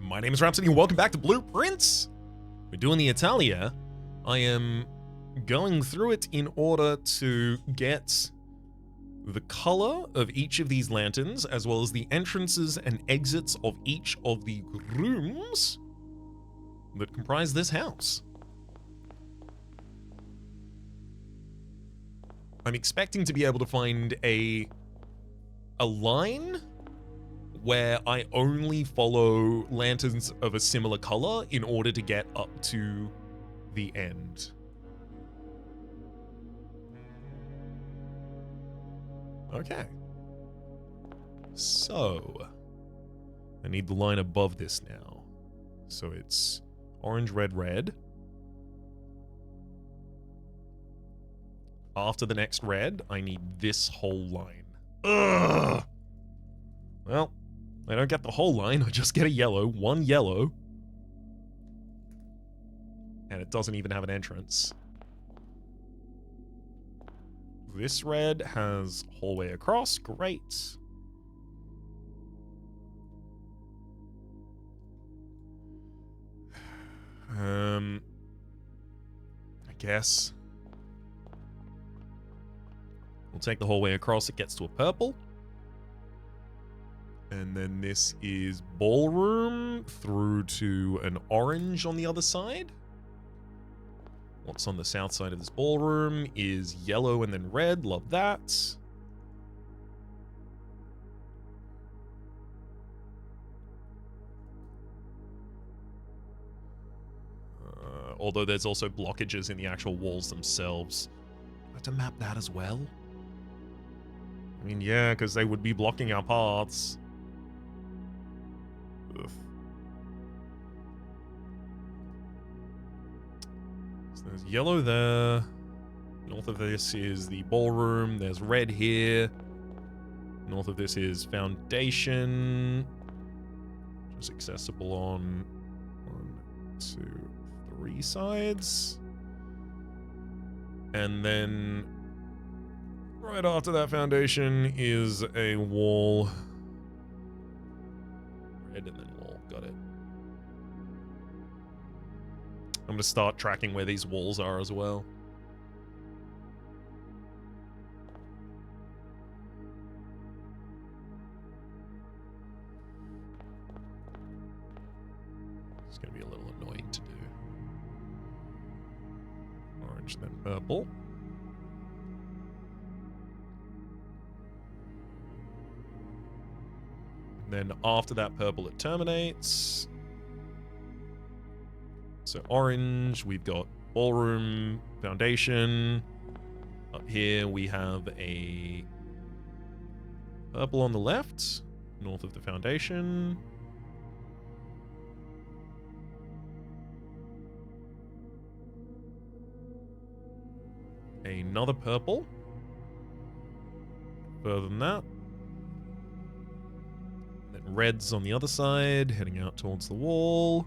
My name is Rhapsody and welcome back to Blueprints. We're doing the Italia. I am going through it in order to get the color of each of these lanterns, as well as the entrances and exits of each of the rooms that comprise this house. I'm expecting to be able to find a line where I only follow lanterns of a similar color in order to get up to the end. Okay. So, I need the line above this now. So it's orange, red, red. After the next red, I need this whole line. Ugh! Well, I don't get the whole line, I just get a yellow, one yellow. And it doesn't even have an entrance. This red has hallway across, great. I guess we'll take the hallway across, it gets to a purple. And then this is ballroom through to an orange on the other side. What's on the south side of this ballroom is yellow and then red. Love that. Although there's also blockages in the actual walls themselves. I have to map that as well. I mean, yeah, because they would be blocking our paths. Ugh. So there's yellow there. North of this is the ballroom. There's red here. North of this is foundation. Which is accessible on 1, 2, 3 sides. And then right after that foundation is a wall. Red and then wall. Got it. I'm going to start tracking where these walls are as well. It's going to be a little annoying to do. Orange, then purple. Then after that purple, it terminates. So orange, we've got ballroom, foundation. Up here we have a purple on the left, north of the foundation. Another purple. Further than that. Red's on the other side, heading out towards the wall.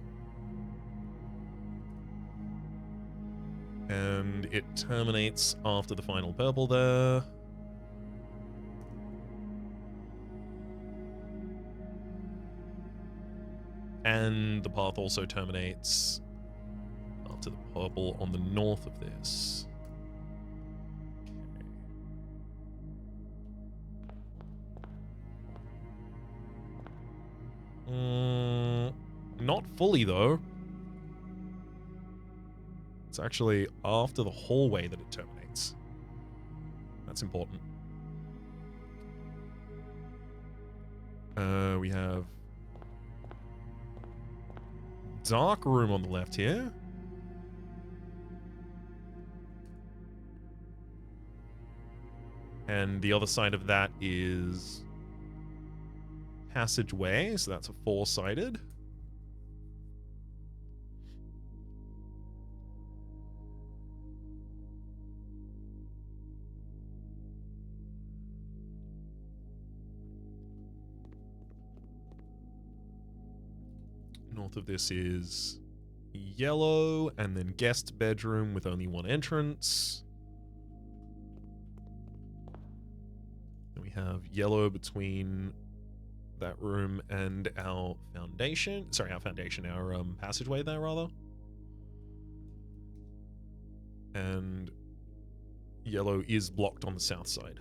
And it terminates after the final purple there. And the path also terminates after the purple on the north of this. Not fully, though. It's actually after the hallway that it terminates. That's important. We have dark room on the left here. And the other side of that is passageway, so that's a 4-sided. North of this is yellow, and then guest bedroom with only one entrance. Then we have yellow between that room and our foundation. Sorry, our foundation, our passageway there, rather. And yellow is blocked on the south side.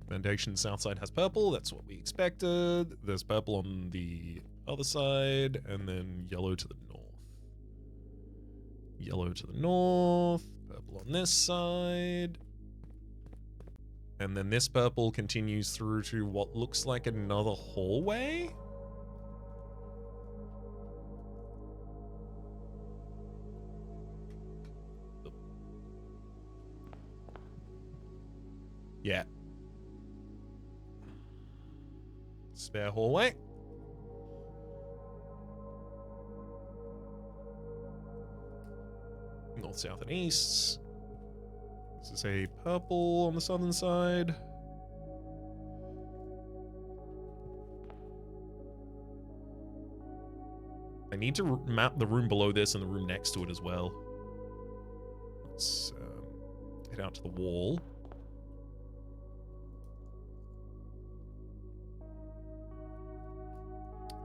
Foundation south side has purple. That's what we expected. There's purple on the other side, and then yellow to the north. Yellow to the north, purple on this side. And then this purple continues through to what looks like another hallway. Yeah. Spare hallway. North, south, and east. This is a purple on the southern side. I need to map the room below this and the room next to it as well. Let's head out to the wall.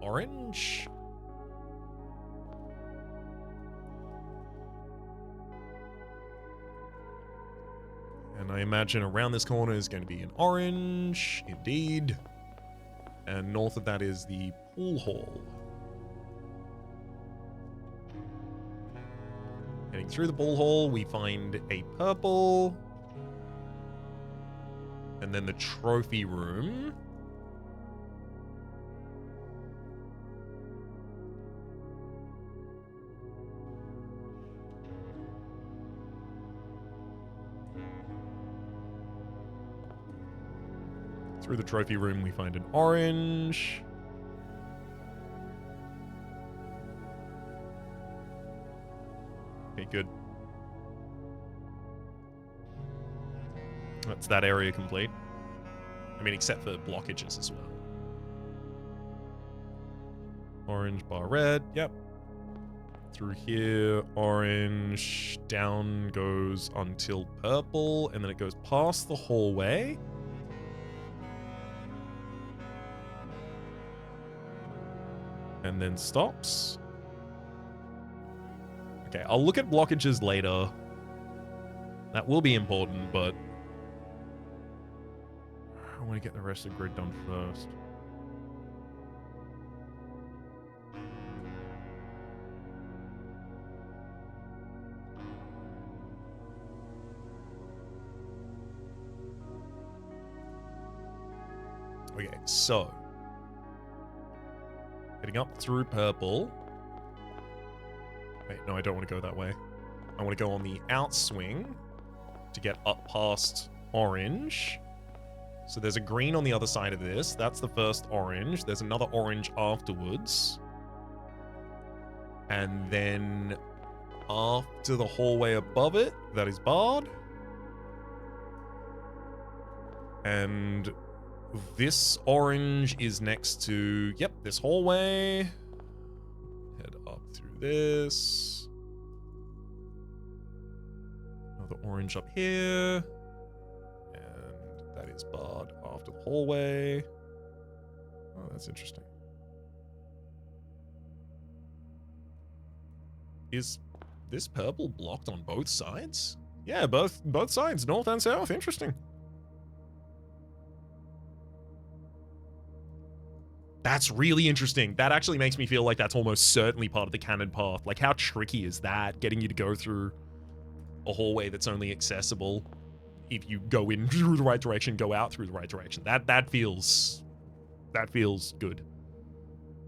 Orange. And I imagine around this corner is going to be an orange, indeed. And north of that is the pool hall. Heading through the pool hall, we find a purple. And then the trophy room. Through the trophy room, we find an orange. Okay, good. That's that area complete. I mean, except for blockages as well. Orange, bar red, yep. Through here, orange, down goes until purple, and then it goes past the hallway. And then stops. Okay, I'll look at blockages later. That will be important, but I want to get the rest of the grid done first. Okay, so heading up through purple. Wait, no, I don't want to go that way. I want to go on the outswing to get up past orange. So there's a green on the other side of this. That's the first orange. There's another orange afterwards. And then after the hallway above it, that is barred. And this orange is next to, yep, this hallway. Head up through this. Another orange up here. And that is barred after the hallway. Oh, that's interesting. Is this purple blocked on both sides? Yeah, both sides, north and south. Interesting. That's really interesting. That actually makes me feel like that's almost certainly part of the canon path. Like, how tricky is that? Getting you to go through a hallway that's only accessible if you go in through the right direction, go out through the right direction. That feels good.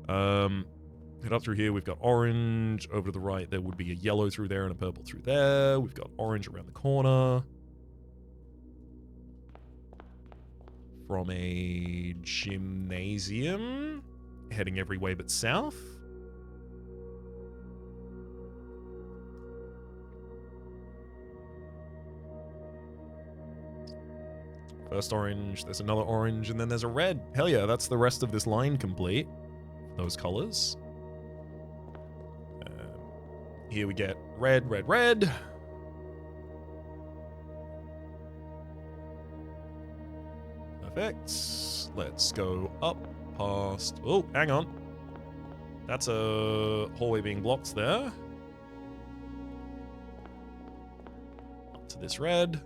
Head up through here. We've got orange. Over to the right, there would be a yellow through there and a purple through there. We've got orange around the corner. From a gymnasium, heading every way but south. First orange, there's another orange, and then there's a red. Hell yeah, that's the rest of this line complete. Those colors. Here we get red, red, red. Perfect. Let's go up past... Oh, hang on. That's a hallway being blocked there. Up to this red.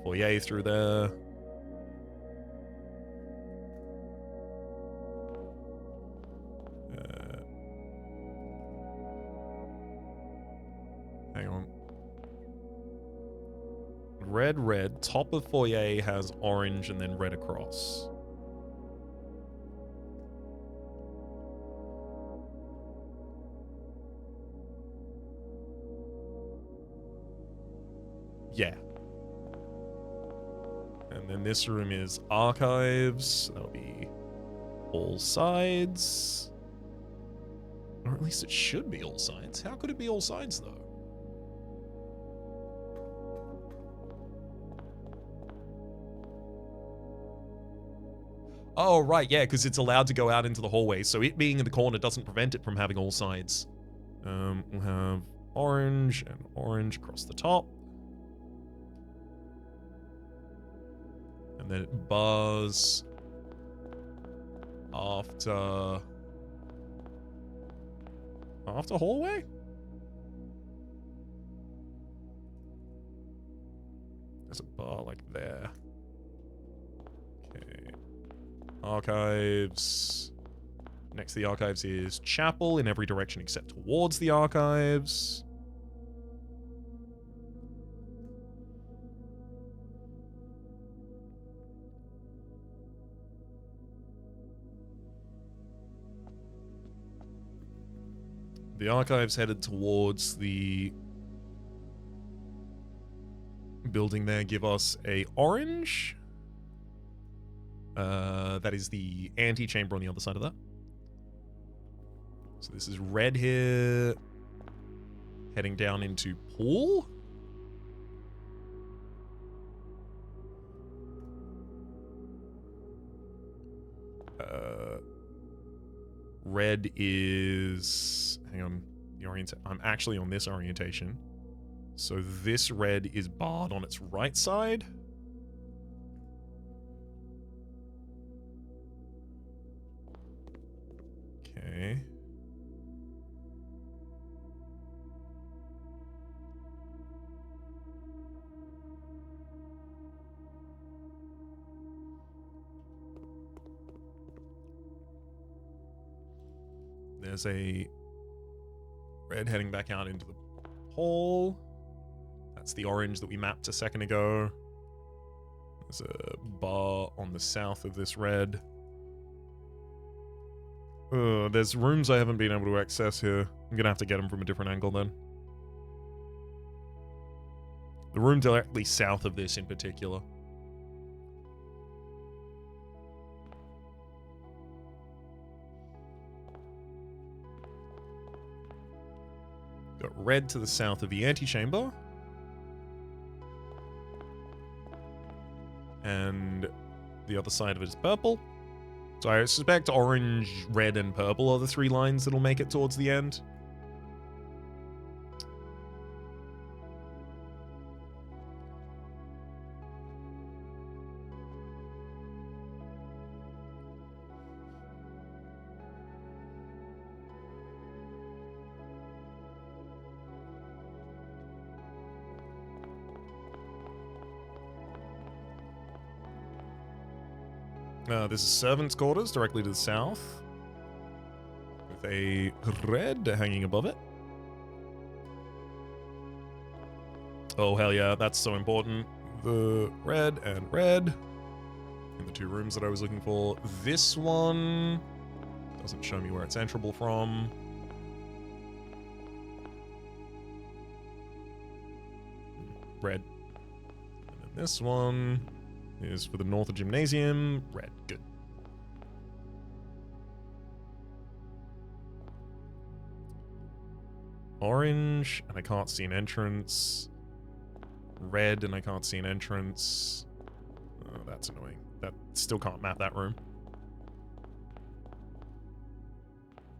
Foyer through there. Hang on. Red, red. Top of foyer has orange and then red across. Yeah. And then this room is archives. That'll be all sides. Or at least it should be all sides. How could it be all sides, though? Oh, right, yeah, because it's allowed to go out into the hallway. So it being in the corner doesn't prevent it from having all sides. We'll have orange and orange across the top. And then it bars after hallway? There's a bar like there. Okay. Archives. Next to the archives is chapel in every direction except towards the archives. The archives headed towards the building there give us a orange. That is the antechamber on the other side of that. So this is red here, heading down into pool. Red is, hang on, I'm actually on this orientation. So this red is barred on its right side. Okay. There's a red heading back out into the hall. That's the orange that we mapped a second ago. There's a bar on the south of this red. There's rooms I haven't been able to access here. I'm gonna have to get them from a different angle then. The room directly south of this in particular. Got red to the south of the antechamber. And the other side of it is purple. So I suspect orange, red, and purple are the three lines that'll make it towards the end. This is servants' quarters directly to the south, with a red hanging above it. Oh, hell yeah, that's so important. The red and red in the two rooms that I was looking for. This one doesn't show me where it's enterable from. Red. And then this one is for the north of gymnasium. Red. Good. Orange, and I can't see an entrance. Red, and I can't see an entrance. Oh, that's annoying. That still can't map that room.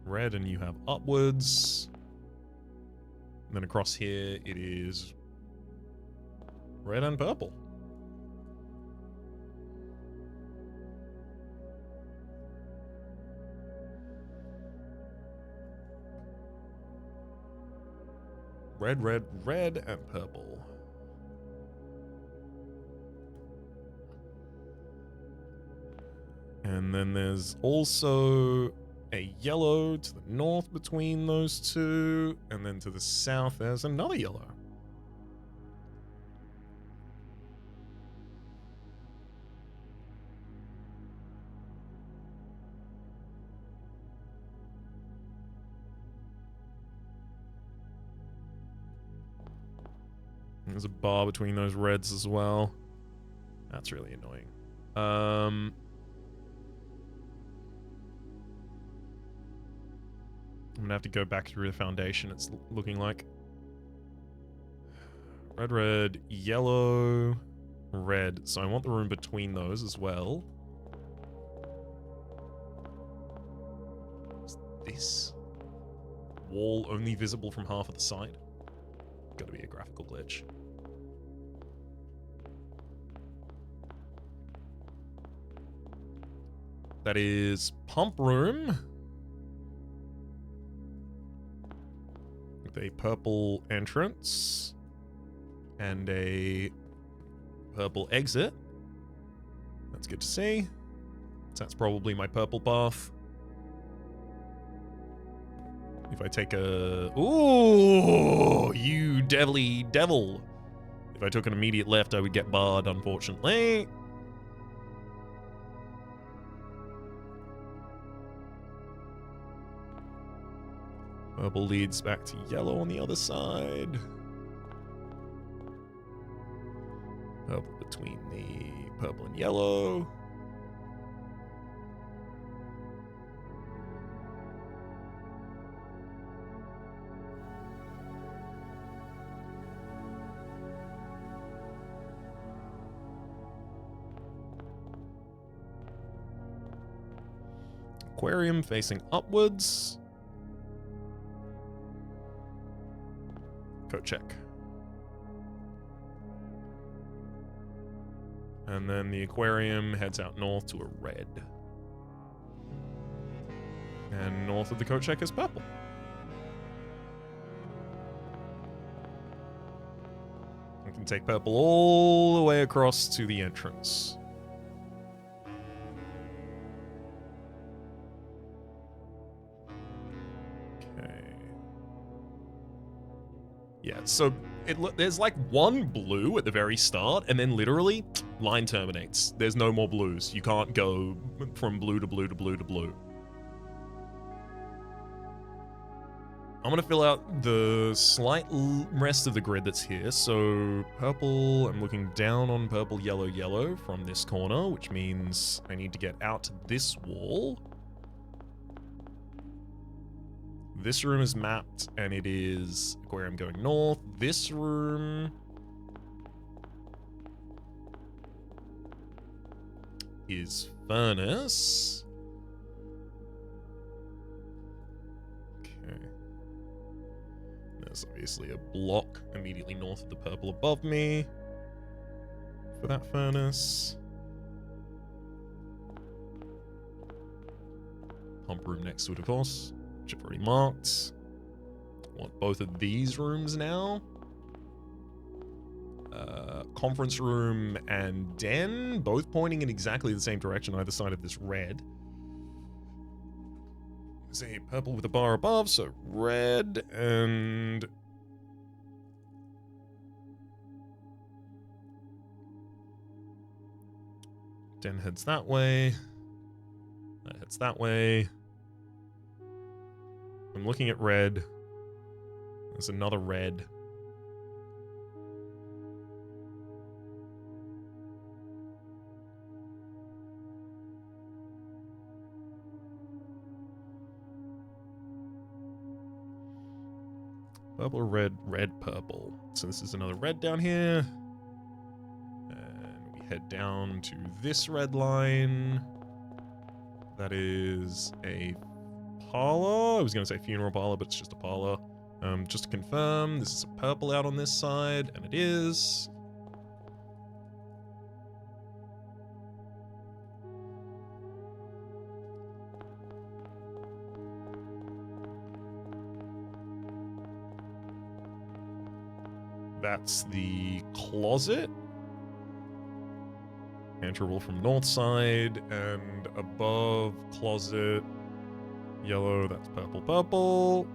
Red, and you have upwards. And then across here, it is red and purple. Red, red, red, and purple. And then there's also a yellow to the north between those two. And then to the south, there's another yellow. There's a bar between those reds as well. That's really annoying. I'm gonna have to go back through the foundation, it's looking like. Red, red, yellow, red. So I want the room between those as well. What's this? Wall only visible from half of the side. Gotta be a graphical glitch. That is pump room. With a purple entrance. And a purple exit. That's good to see. So that's probably my purple path. If I take a... Ooh, you devilly devil. If I took an immediate left, I would get barred, unfortunately. Purple leads back to yellow on the other side. Purple between the purple and yellow. Aquarium facing upwards. Coat check. And then the aquarium heads out north to a red. And north of the coat check is purple. I can take purple all the way across to the entrance. Yeah, so there's like one blue at the very start, and then literally, line terminates. There's no more blues. You can't go from blue to blue to blue to blue. I'm going to fill out the slight rest of the grid that's here. So purple, I'm looking down on purple, yellow, yellow from this corner, which means I need to get out to this wall. This room is mapped, and it is aquarium going north. This room is furnace. Okay. There's obviously a block immediately north of the purple above me for that furnace. Pump room next to it, of course. Which I've already marked. Want both of these rooms now. Conference room and den, both pointing in exactly the same direction either side of this red. There's a purple with a bar above, so red and... Den heads that way. That heads that way. I'm looking at red. There's another red. Purple, red, red, purple. So this is another red down here. And we head down to this red line. That is a parlor. I was going to say funeral parlor, but it's just a parlor. Just to confirm, this is a purple out on this side, and it is. That's the closet. Enterable from north side, and above closet, yellow, that's purple, purple.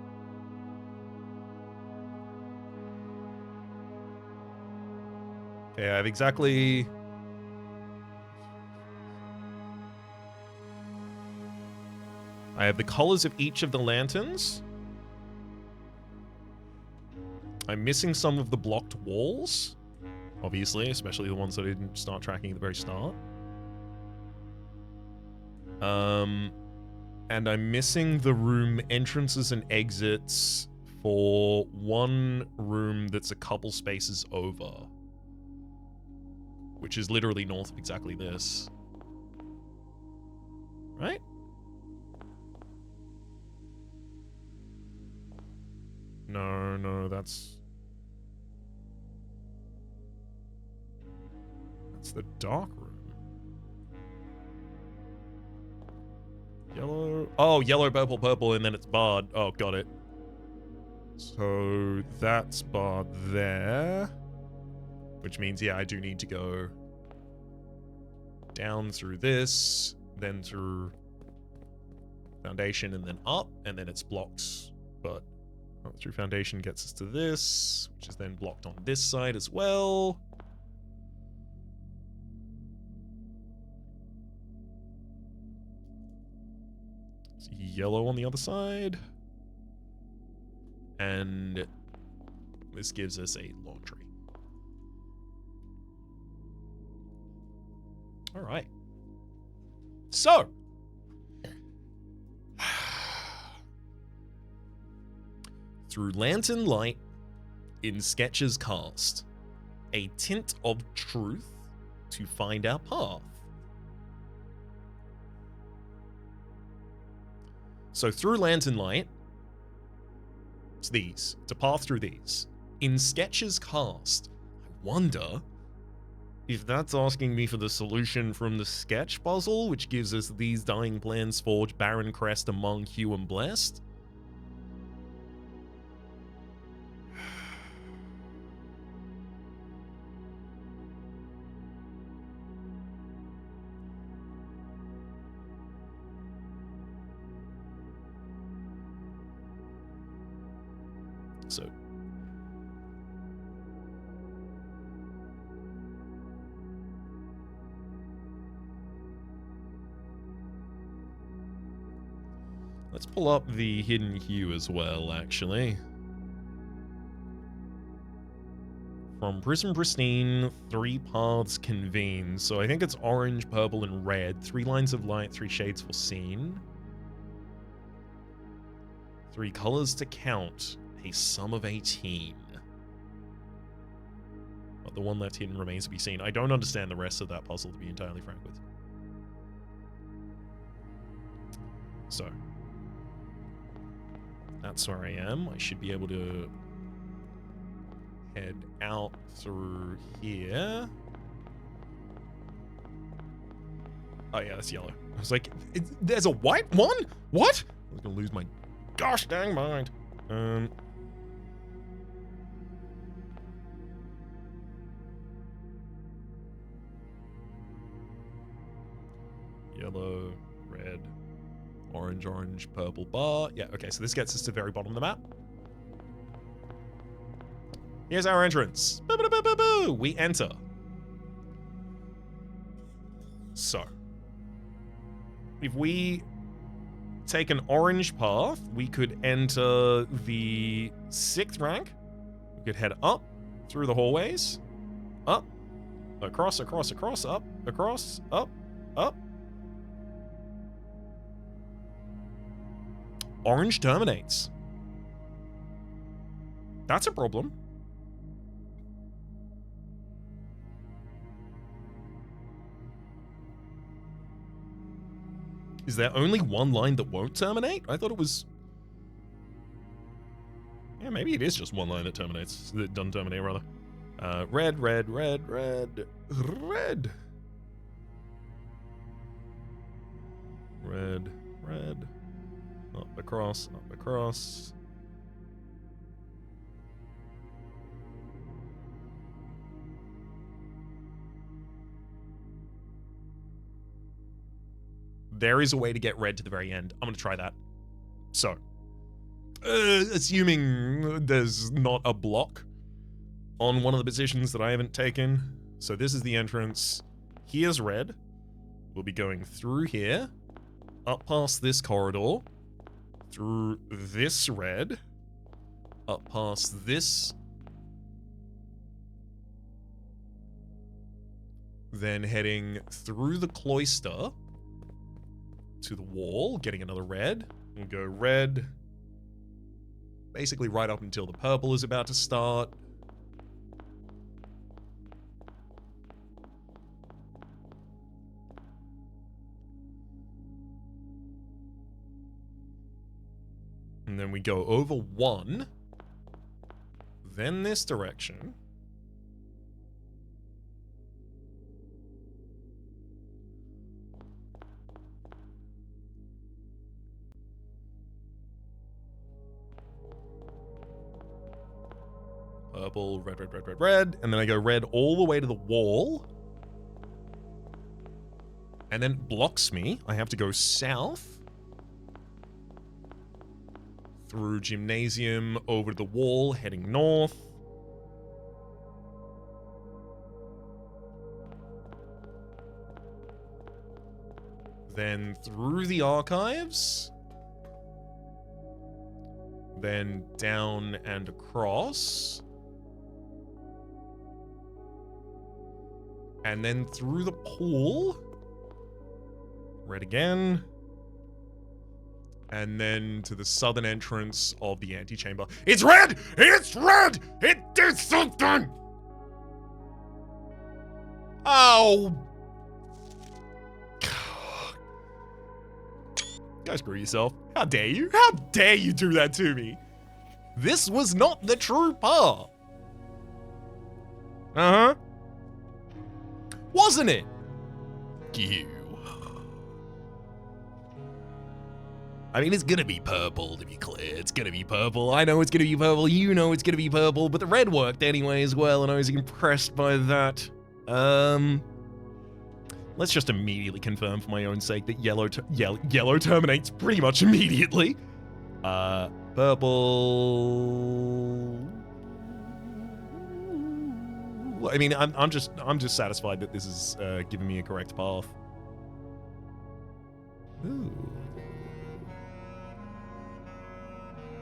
Okay, I have exactly... I have the colors of each of the lanterns. I'm missing some of the blocked walls, obviously, especially the ones that I didn't start tracking at the very start. And I'm missing the room entrances and exits for one room that's a couple spaces over, which is literally north of exactly this. Right? No, that's the dark room. Yellow. Oh, yellow, purple, purple, and then it's barred. Oh, got it. So that's barred there. Which means, yeah, I do need to go down through this, then through foundation, and then up, and then it's blocked. But through foundation gets us to this, which is then blocked on this side as well. It's yellow on the other side. And this gives us a laundry. All right. So, through lantern light in sketches cast, a tint of truth to find our path. So through lantern light, it's these, to path through these. In sketches cast, I wonder if that's asking me for the solution from the sketch puzzle, which gives us these dying plans forge, barren crest among hue and blessed. So let's pull up the hidden hue as well, actually. From Prism Pristine, 3 paths convene. So I think it's orange, purple, and red. 3 lines of light, 3 shades foreseen. 3 colors to count. A sum of 18. But the one left hidden remains to be seen. I don't understand the rest of that puzzle, to be entirely frank with. So that's where I am. I should be able to head out through here. Oh yeah, that's yellow. I was like, there's a white one? What? I was gonna lose my gosh dang mind. Yellow, red, orange, purple bar. Yeah, okay, so this gets us to the very bottom of the map. Here's our entrance. We enter. So, if we take an orange path, we could enter the 6th rank. We could head up through the hallways. Up. Across, up, across, up. Orange terminates. That's a problem. Is there only one line that won't terminate? I thought it was... Yeah, maybe it is just one line that terminates. That doesn't terminate, rather. Red, red, red, red, red. Red, red. Up across, up across. There is a way to get red to the very end. I'm going to try that. So, assuming there's not a block on one of the positions that I haven't taken. So this is the entrance. Here's red. We'll be going through here, up past this corridor, through this red, up past this, then heading through the cloister to the wall, getting another red. We'll go red, basically right up until the purple is about to start. And then we go over one, then this direction. Purple, red, red, red, red, red. And then I go red all the way to the wall. And then it blocks me. I have to go south. Through gymnasium, over to the wall, heading north. Then through the archives. Then down and across. And then through the pool. Red again. And then to the southern entrance of the antechamber. It's red! It's red! It did something! Oh! Go screw yourself. How dare you? How dare you do that to me? This was not the true path. Uh-huh. Wasn't it? You. I mean, it's gonna be purple, to be clear. It's gonna be purple. I know it's gonna be purple. You know it's gonna be purple. But the red worked anyway as well, and I was impressed by that. Let's just immediately confirm for my own sake that yellow terminates pretty much immediately. Purple. I mean, I'm just satisfied that this is giving me a correct path. Ooh.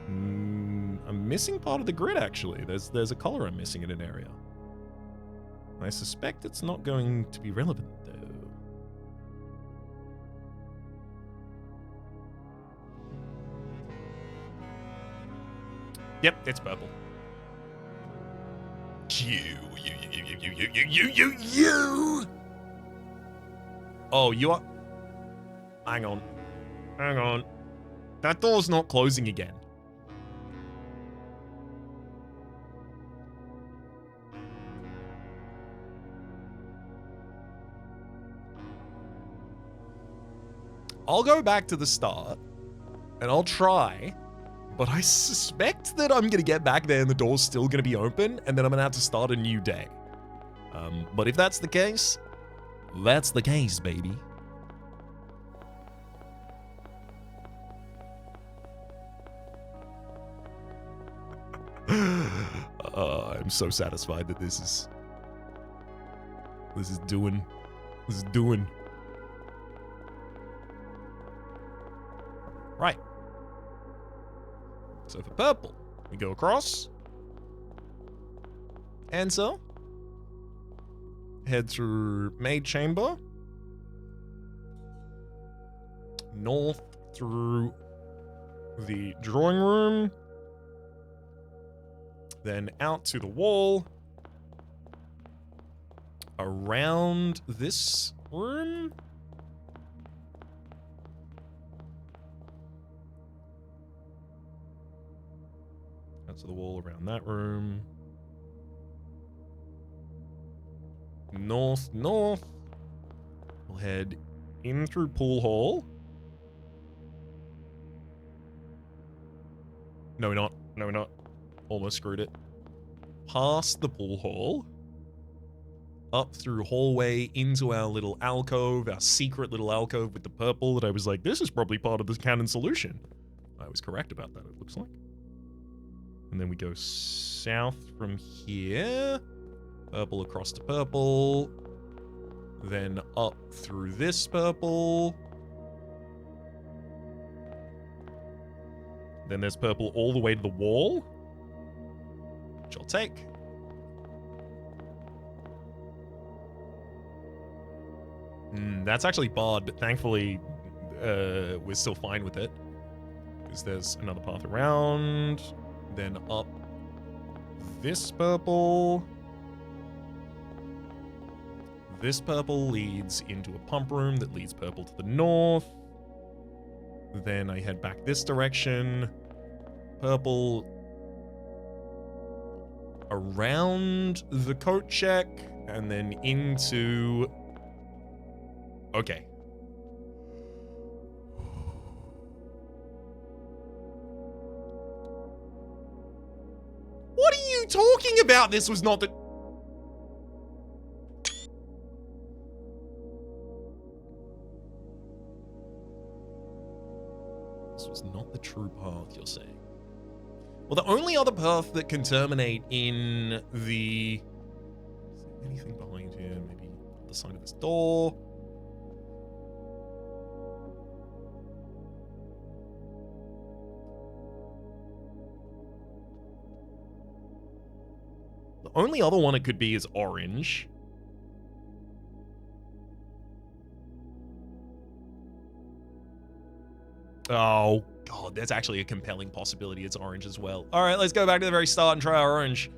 I'm missing part of the grid, actually. There's a color I'm missing in an area. I suspect it's not going to be relevant, though. Yep, it's purple. You. Oh, you are... Hang on. Hang on. That door's not closing again. I'll go back to the start, and I'll try, but I suspect that I'm going to get back there and the door's still going to be open, and then I'm going to have to start a new day. But if that's the case, that's the case, baby. I'm so satisfied that this is doing. Right. So for purple, we go across. And so, head through maid chamber. North through the drawing room. Then out to the wall. Around this room. That's to the wall around that room. North, north. We'll head in through pool hall. No, we're not. No, we're not. Almost screwed it. Past the pool hall. Up through hallway into our little alcove, our secret little alcove with the purple that I was like, this is probably part of the canon solution. I was correct about that, it looks like. And then we go south from here. Purple across to purple. Then up through this purple. Then there's purple all the way to the wall, which I'll take. That's actually barred, but thankfully we're still fine with it. Because there's another path around, then up this purple. This purple leads into a pump room that leads purple to the north. Then I head back this direction. Purple around the coat check and then into... Okay. What are you talking about? This was not the... This was not the true path, you're saying. Well, the only other path that can terminate in the... Is there anything behind here? Maybe the side of this door? The only other one it could be is orange. Oh, God, that's actually a compelling possibility. It's orange as well. All right, let's go back to the very start and try our orange.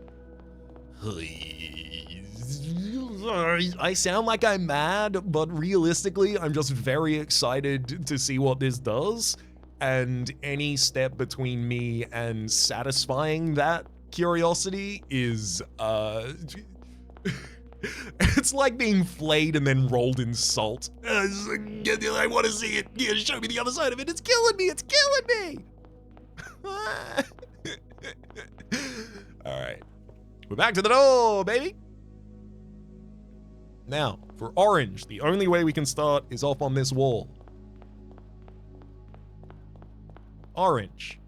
I sound like I'm mad, but realistically, I'm just very excited to see what this does. And any step between me and satisfying that curiosity is, it's like being flayed and then rolled in salt. I want to see it. Yeah, show me the other side of it. It's killing me. It's killing me. All right. We're back to the door, baby. Now, for orange, the only way we can start is off on this wall. Orange.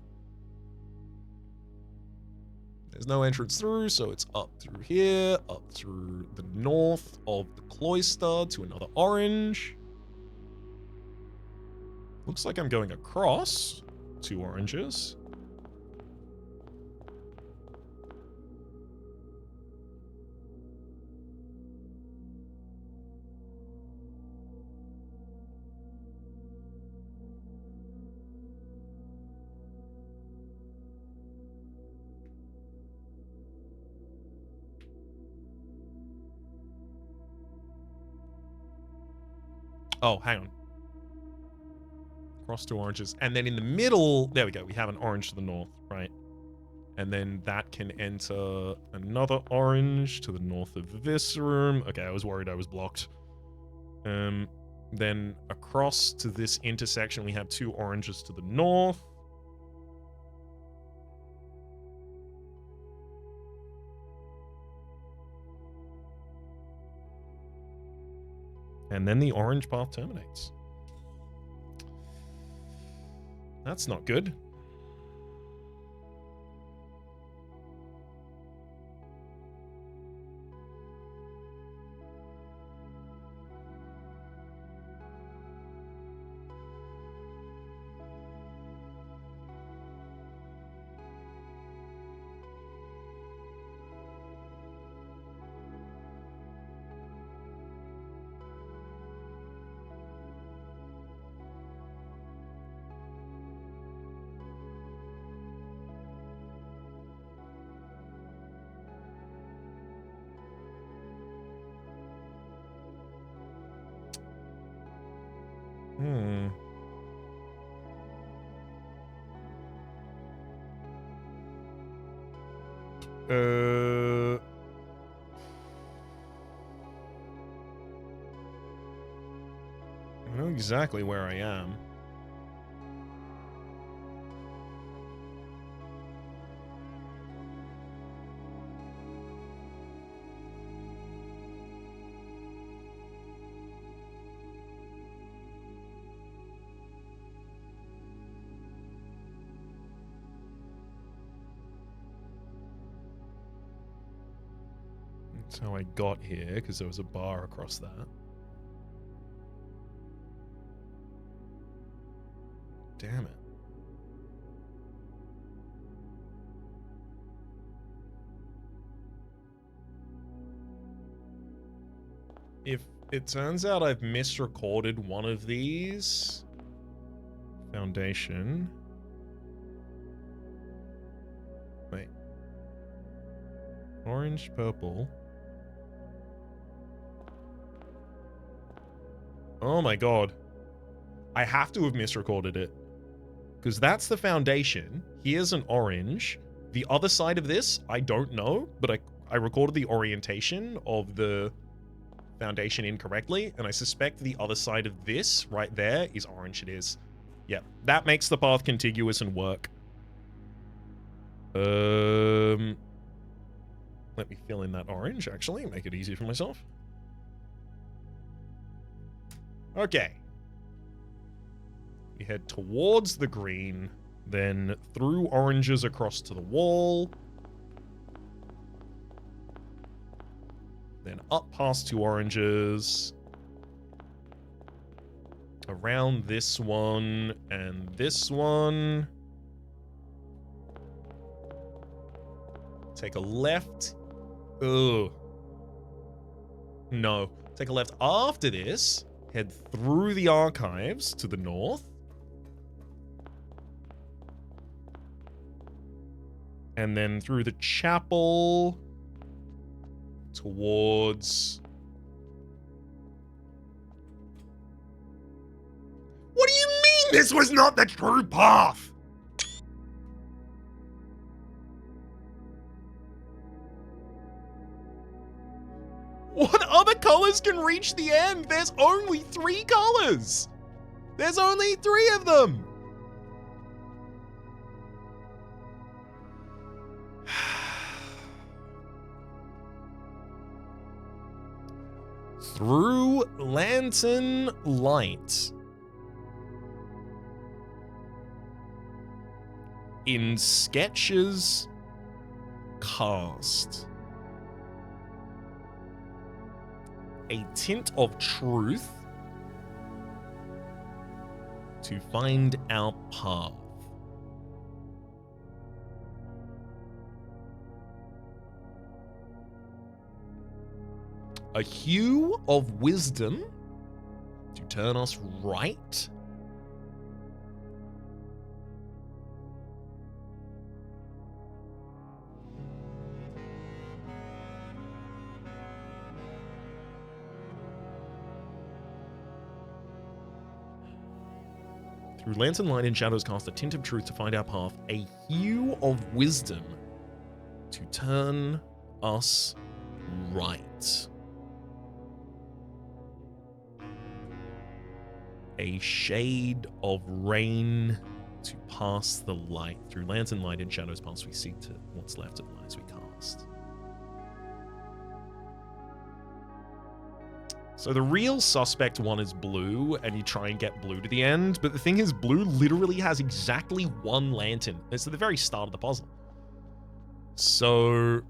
There's no entrance through, so it's up through here, up through the north of the cloister to another orange. Looks like I'm going across 2 oranges. Oh, hang on. Cross 2 oranges. And then in the middle, there we go. We have an orange to the north, right? And then that can enter another orange to the north of this room. Okay, I was worried I was blocked. Then across to this intersection, we have 2 oranges to the north. And then the orange path terminates. That's not good. I know exactly where I am. That's how I got here, because there was a bar across that. Damn it. If it turns out I've misrecorded one of these... Foundation... Wait. Orange, purple... Oh my god. I have to have misrecorded it. Because that's the foundation. Here's an orange. The other side of this, I don't know, but I recorded the orientation of the foundation incorrectly, and I suspect the other side of this right there is orange. It is. Yeah, that makes the path contiguous and work. Let me fill in that orange, actually, make it easier for myself. Okay. We head towards the green, then through oranges across to the wall. Then up past 2 oranges. Around this one and this one. Take a left. Ugh. No. Take a left after this. Head through the archives to the north. And then through the chapel towards... What do you mean this was not the true path? What other colors can reach the end? There's only 3 colors. There's only 3 of them. Through lantern light. In sketches cast. A tint of truth to find our path. A hue of wisdom to turn us right. Through lantern light and shadows cast a tint of truth to find our path. A hue of wisdom to turn us right. A shade of rain to pass the light. Through lantern light and shadows past we seek to what's left of the lights we cast. So the real suspect one is blue, and you try and get blue to the end, but the thing is, blue literally has exactly 1 lantern. It's at the very start of the puzzle. So...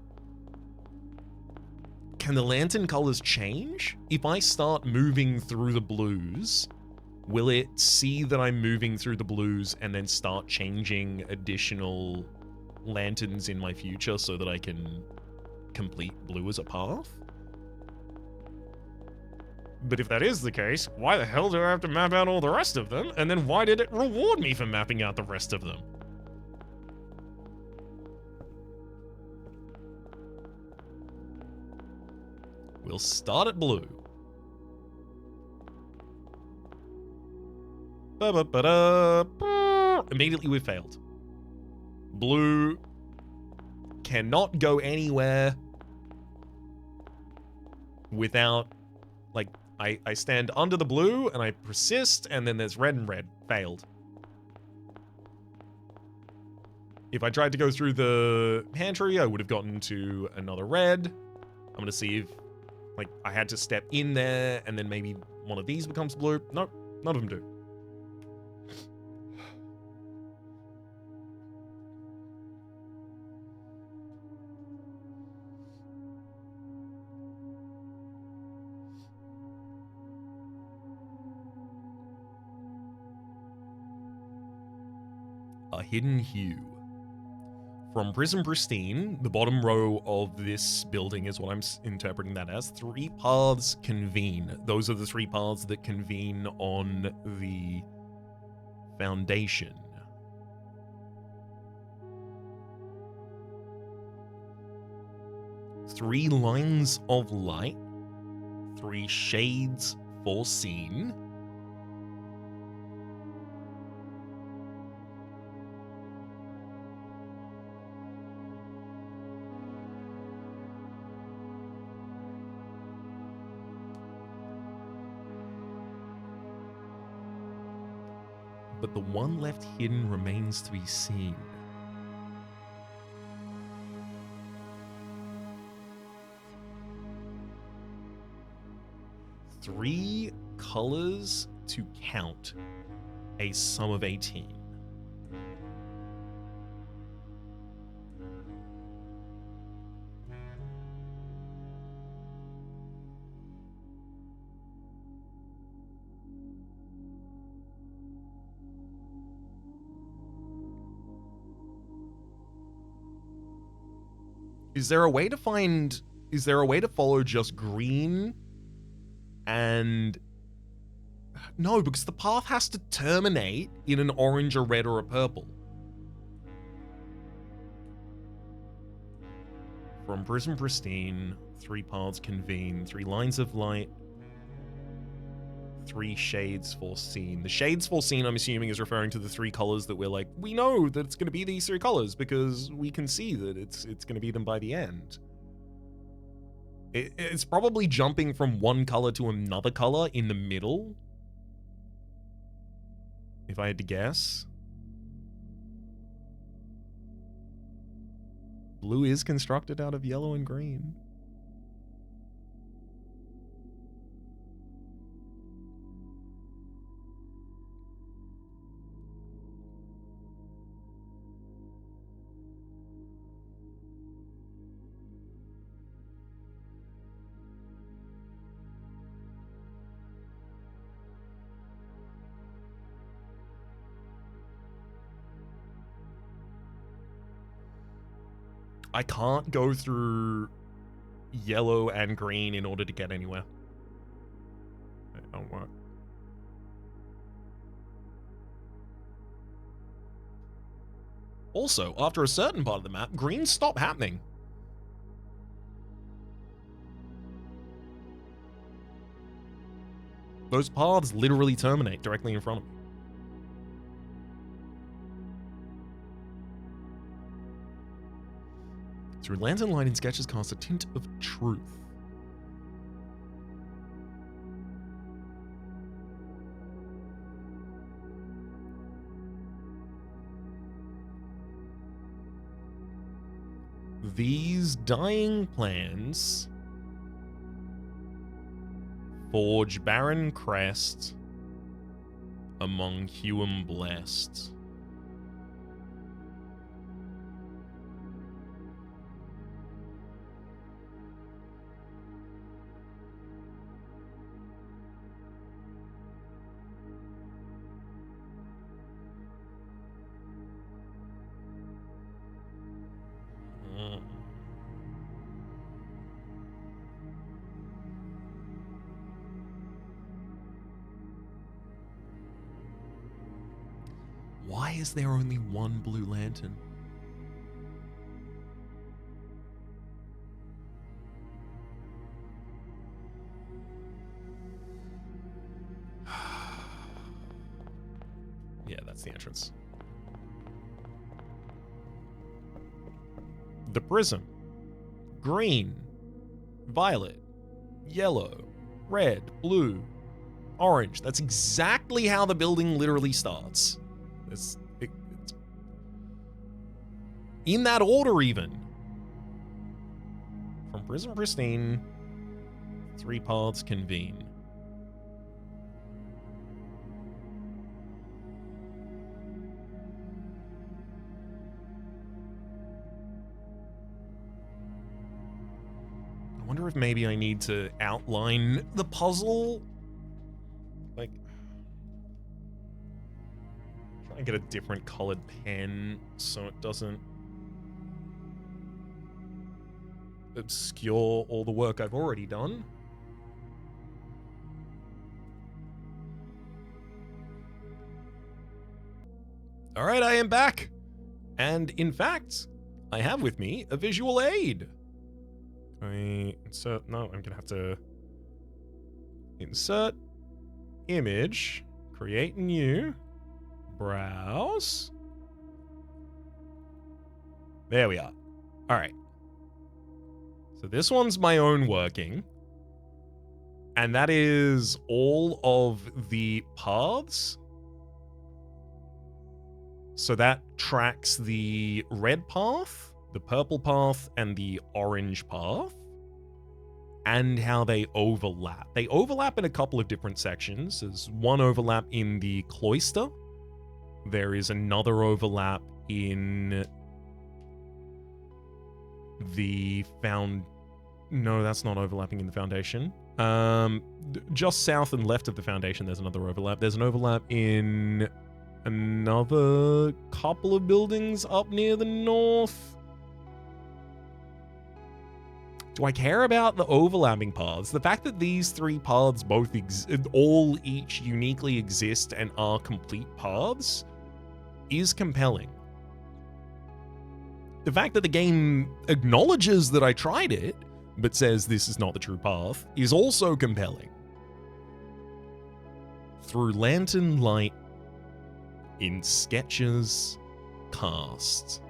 can the lantern colors change? If I start moving through the blues... will it see that I'm moving through the blues and then start changing additional lanterns in my future so that I can complete blue as a path? But if that is the case, why the hell do I have to map out all the rest of them? And then why did it reward me for mapping out the rest of them? We'll start at blue. Immediately we failed. Blue cannot go anywhere without, like, I stand under the blue and I persist, and then there's red and red. Failed. If I tried to go through the pantry, I would have gotten to another red. I'm gonna see if, like, I had to step in there and then maybe one of these becomes blue. Nope, none of them do. A hidden hue. From Prism Pristine, the bottom row of this building is what I'm interpreting that as. 3 paths convene. Those are the 3 paths that convene on the foundation. Three lines of light, 3 shades foreseen. But the one left hidden remains to be seen. Three colors to count, a sum of 18. Is there a way to follow just green and... No, because the path has to terminate in an orange, a red, or a purple. From Prism Pristine, 3 paths convene, 3 lines of light, 3 shades foreseen. The shades foreseen, I'm assuming, is referring to the 3 colors that we're like, we know that it's going to be these 3 colors because we can see that it's going to be them by the end. It's probably jumping from one color to another color in the middle, if I had to guess. Blue is constructed out of yellow and green. I can't go through yellow and green in order to get anywhere. It don't work. Also, after a certain part of the map, greens stop happening. Those paths literally terminate directly in front of me. Through lantern light in sketches cast a tint of truth. These dying plans forge barren crest among Hume blessed. Why is there only one blue lantern? Yeah, that's the entrance. the prism. Green, violet, yellow, red, blue, orange. That's exactly how the building literally starts. It's in that order even. From Prism Pristine, 3 paths convene. I wonder if maybe I need to outline the puzzle. Like, try and get a different colored pen so it doesn't obscure all the work I've already done. All right, I am back. And in fact, I have with me a visual aid. I'm gonna have to insert image, create new, browse. There we are. All right. So this one's my own working, and that is all of the paths. So that tracks the red path, the purple path, and the orange path, and how they overlap. They overlap in a couple of different sections. There's one overlap in the cloister. There is another overlap in the No, that's not overlapping in the foundation. Just south and left of the foundation, there's another overlap. There's an overlap in another couple of buildings up near the north. Do I care about the overlapping paths? The fact that these 3 paths both all each uniquely exist and are complete paths is compelling. The fact that the game acknowledges that I tried it, but says this is not the true path, is also compelling. Through lantern light in sketches cast.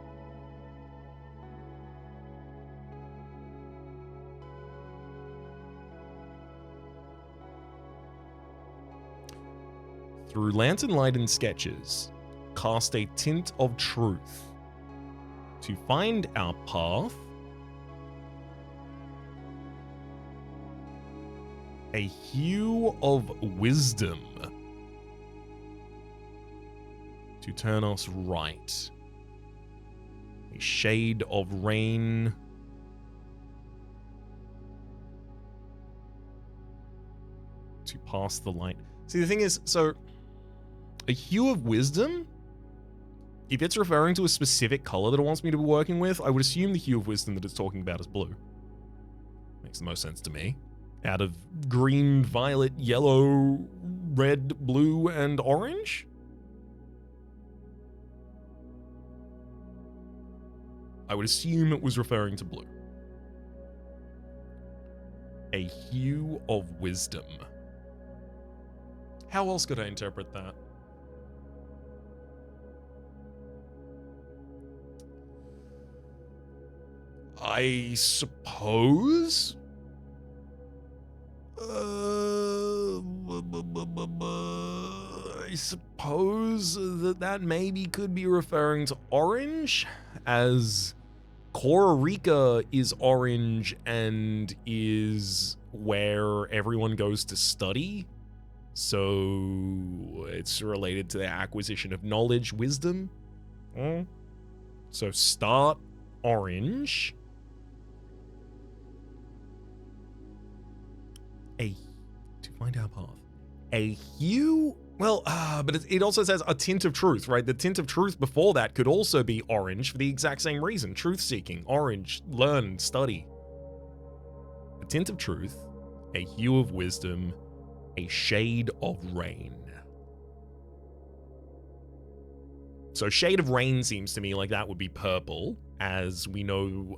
Through lantern light in sketches, cast a tint of truth. To find our path, a hue of wisdom. To turn us right. A shade of rain. To pass the light. See, the thing is, so a hue of wisdom, if it's referring to a specific color that it wants me to be working with, I would assume the hue of wisdom that it's talking about is blue. Makes the most sense to me. Out of green, violet, yellow, red, blue, and orange? I would assume it was referring to blue. A hue of wisdom. How else could I interpret that? I suppose? I suppose that maybe could be referring to orange, as Kororika is orange and is where everyone goes to study. So it's related to the acquisition of knowledge, wisdom. So start orange. To find our path. A hue? Well, but it also says a tint of truth, right? The tint of truth before that could also be orange for the exact same reason. Truth-seeking, orange, learn, study. A tint of truth, a hue of wisdom, a shade of rain. So shade of rain seems to me like that would be purple, as we know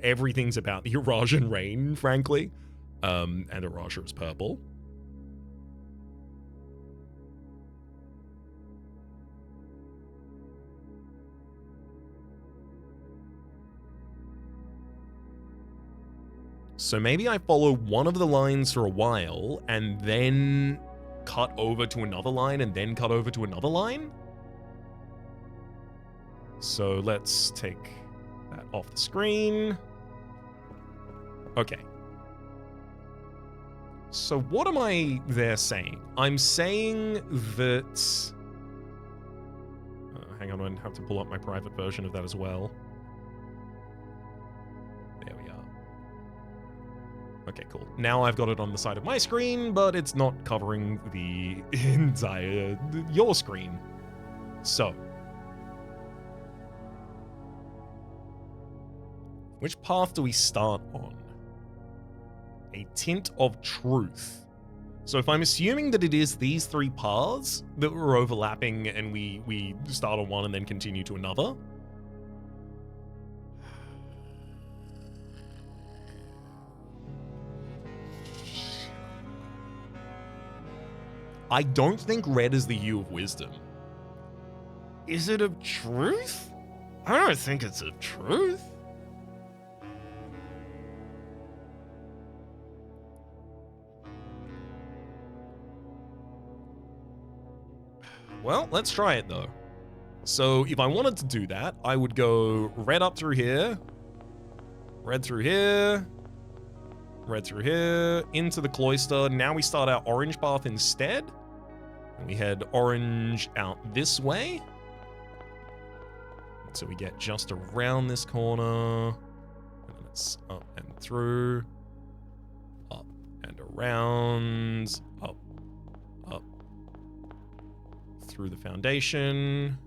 everything's about the Eurasian rain, frankly. And Eurasia is purple. So maybe I follow one of the lines for a while and then cut over to another line and then cut over to another line. So let's take that off the screen. Okay. So what am I there saying? I'm saying that... hang on, I have to pull up my private version of that as well. There we are. Okay, cool. Now I've got it on the side of my screen, but it's not covering the entire... your screen. So. Which path do we start on? A tint of truth. So if I'm assuming that it is these three paths that we're overlapping and we start on one and then continue to another. I don't think red is the hue of wisdom. Is it of truth? I don't think it's of truth. Well, let's try it though. So if I wanted to do that, I would go red up through here, red through here, red through here, into the cloister. Now we start our orange path instead. And we head orange out this way. So we get just around this corner. And then it's up and through. Up and around. Up. Up. Through the foundation.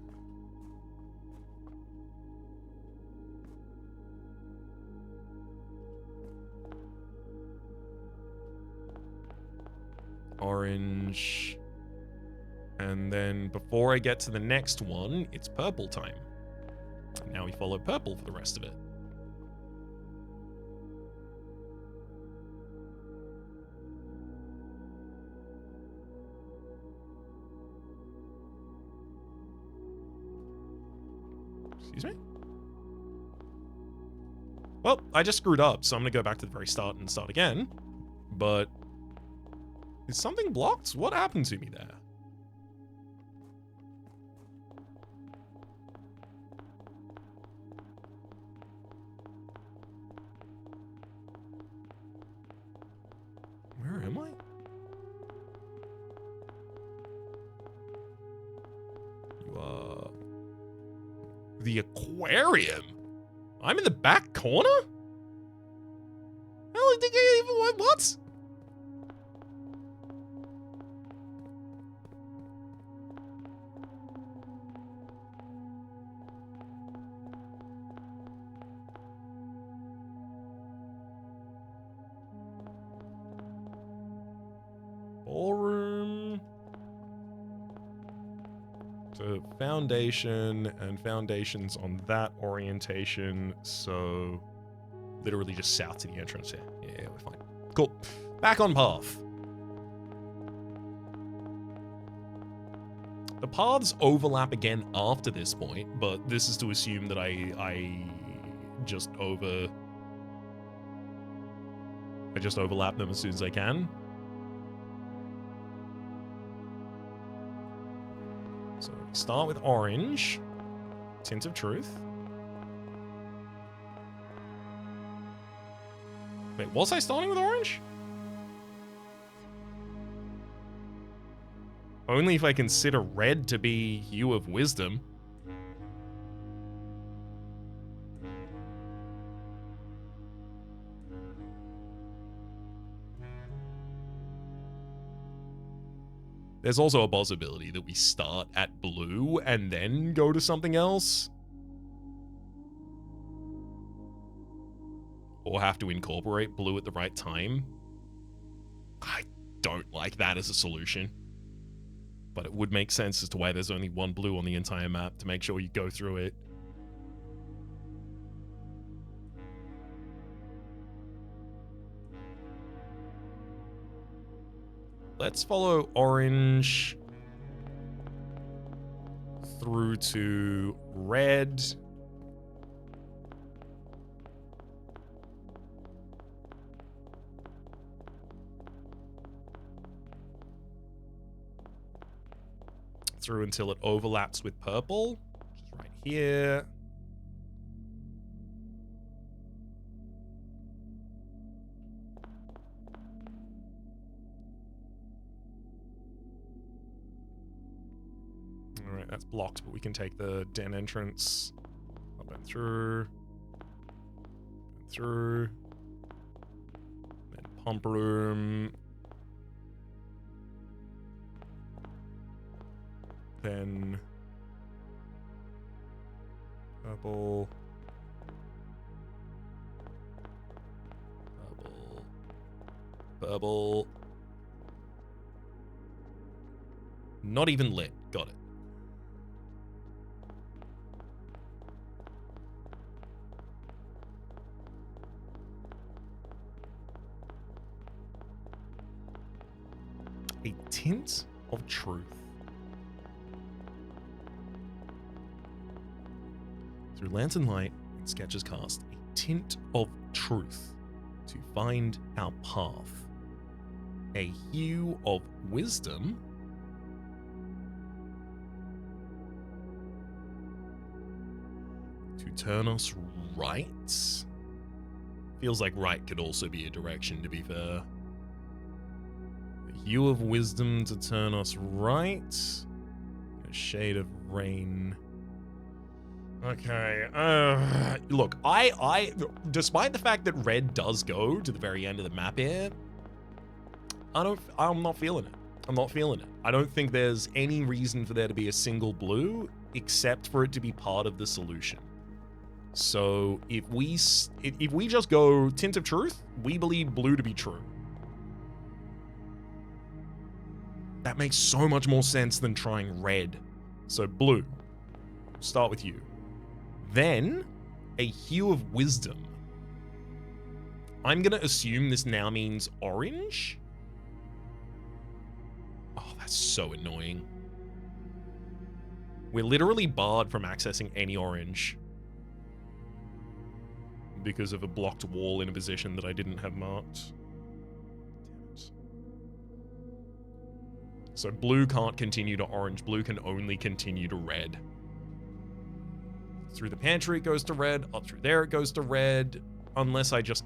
Orange. And then before I get to the next one, it's purple time. Now we follow purple for the rest of it. Excuse me? Well, I just screwed up, so I'm gonna go back to the very start and start again. But is something blocked? What happened to me there? Where am I? You are... the aquarium? I'm in the back corner? Hell, I think I even... what? Ballroom to foundation, and foundations on that orientation, so literally just south to the entrance here. Yeah, we're fine. Cool. Back on path. The paths overlap again after this point, but this is to assume that I just overlap them as soon as I can. So we start with orange, tint of truth. Wait, was I starting with orange? Only if I consider red to be hue of wisdom. There's also a possibility that we start at blue and then go to something else. Or have to incorporate blue at the right time. I don't like that as a solution. But it would make sense as to why there's only one blue on the entire map, to make sure you go through it. Let's follow orange through to red. through until it overlaps with purple, which is right here. All right, that's blocked, but we can take the den entrance up and through, then pump room, then purple, purple, not even lit, got it. A tint of truth. Through lantern light and sketches cast, a tint of truth to find our path. A hue of wisdom to turn us right. Feels like right could also be a direction, to be fair. A hue of wisdom to turn us right. A shade of rain. Okay, look, I despite the fact that red does go to the very end of the map here, I'm not feeling it. I'm not feeling it. I don't think there's any reason for there to be a single blue, except for it to be part of the solution. So if we just go tint of truth, we believe blue to be true. That makes so much more sense than trying red. So blue, start with you. Then, a hue of wisdom. I'm going to assume this now means orange. Oh, that's so annoying. We're literally barred from accessing any orange because of a blocked wall in a position that I didn't have marked. Damn it. So blue can't continue to orange. Blue can only continue to red. Through the pantry it goes to red, up through there it goes to red, unless I just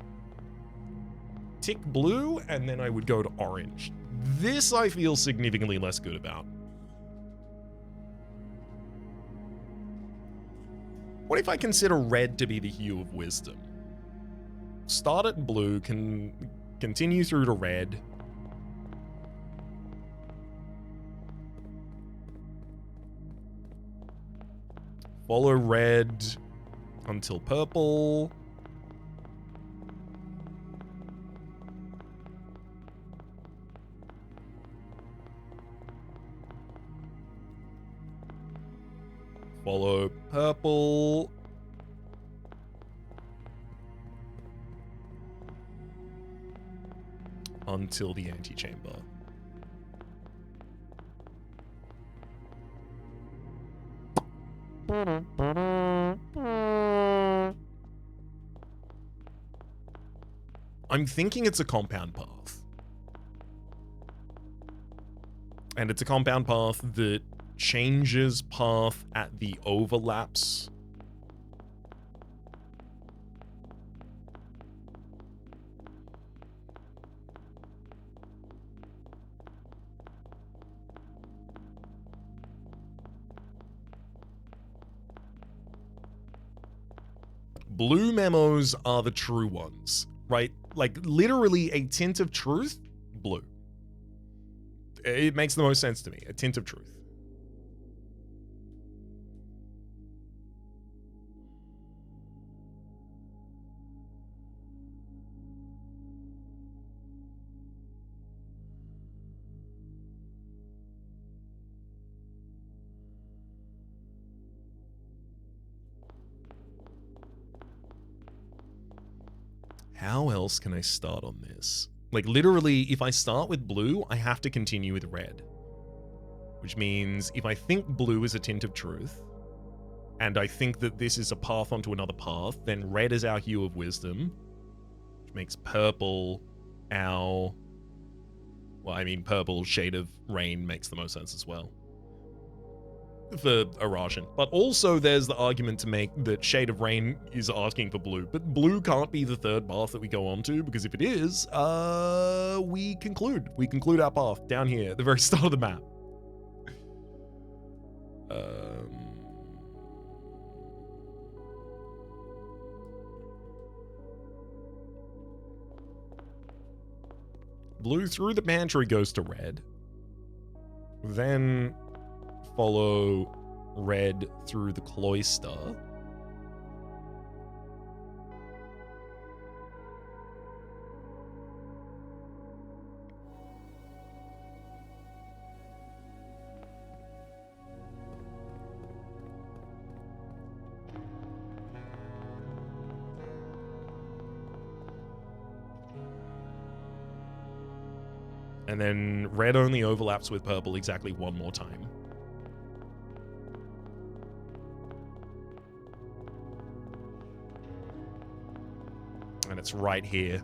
tick blue and then I would go to orange. This I feel significantly less good about. What if I consider red to be the hue of wisdom? Start at blue, can continue through to red. Follow red until purple. Follow purple. Until the antechamber. I'm thinking it's a compound path. And it's a compound path that changes path at the overlaps. Blue memos are the true ones, right? Like literally a tint of truth, blue. It makes the most sense to me, a tint of truth. How else can I start on this? Like literally, if I start with blue, I have to continue with red. Which means if I think blue is a tint of truth, and I think that this is a path onto another path, then red is our hue of wisdom, which makes purple our... Well, I mean, purple shade of rain makes the most sense as well. for Arashan. But also there's the argument to make that Shade of Rain is asking for blue. But blue can't be the third path that we go on to, because if it is, we conclude. We conclude our path down here at the very start of the map. Blue through the pantry goes to red. Then follow red through the cloister. And then red only overlaps with purple exactly one more time. And it's right here.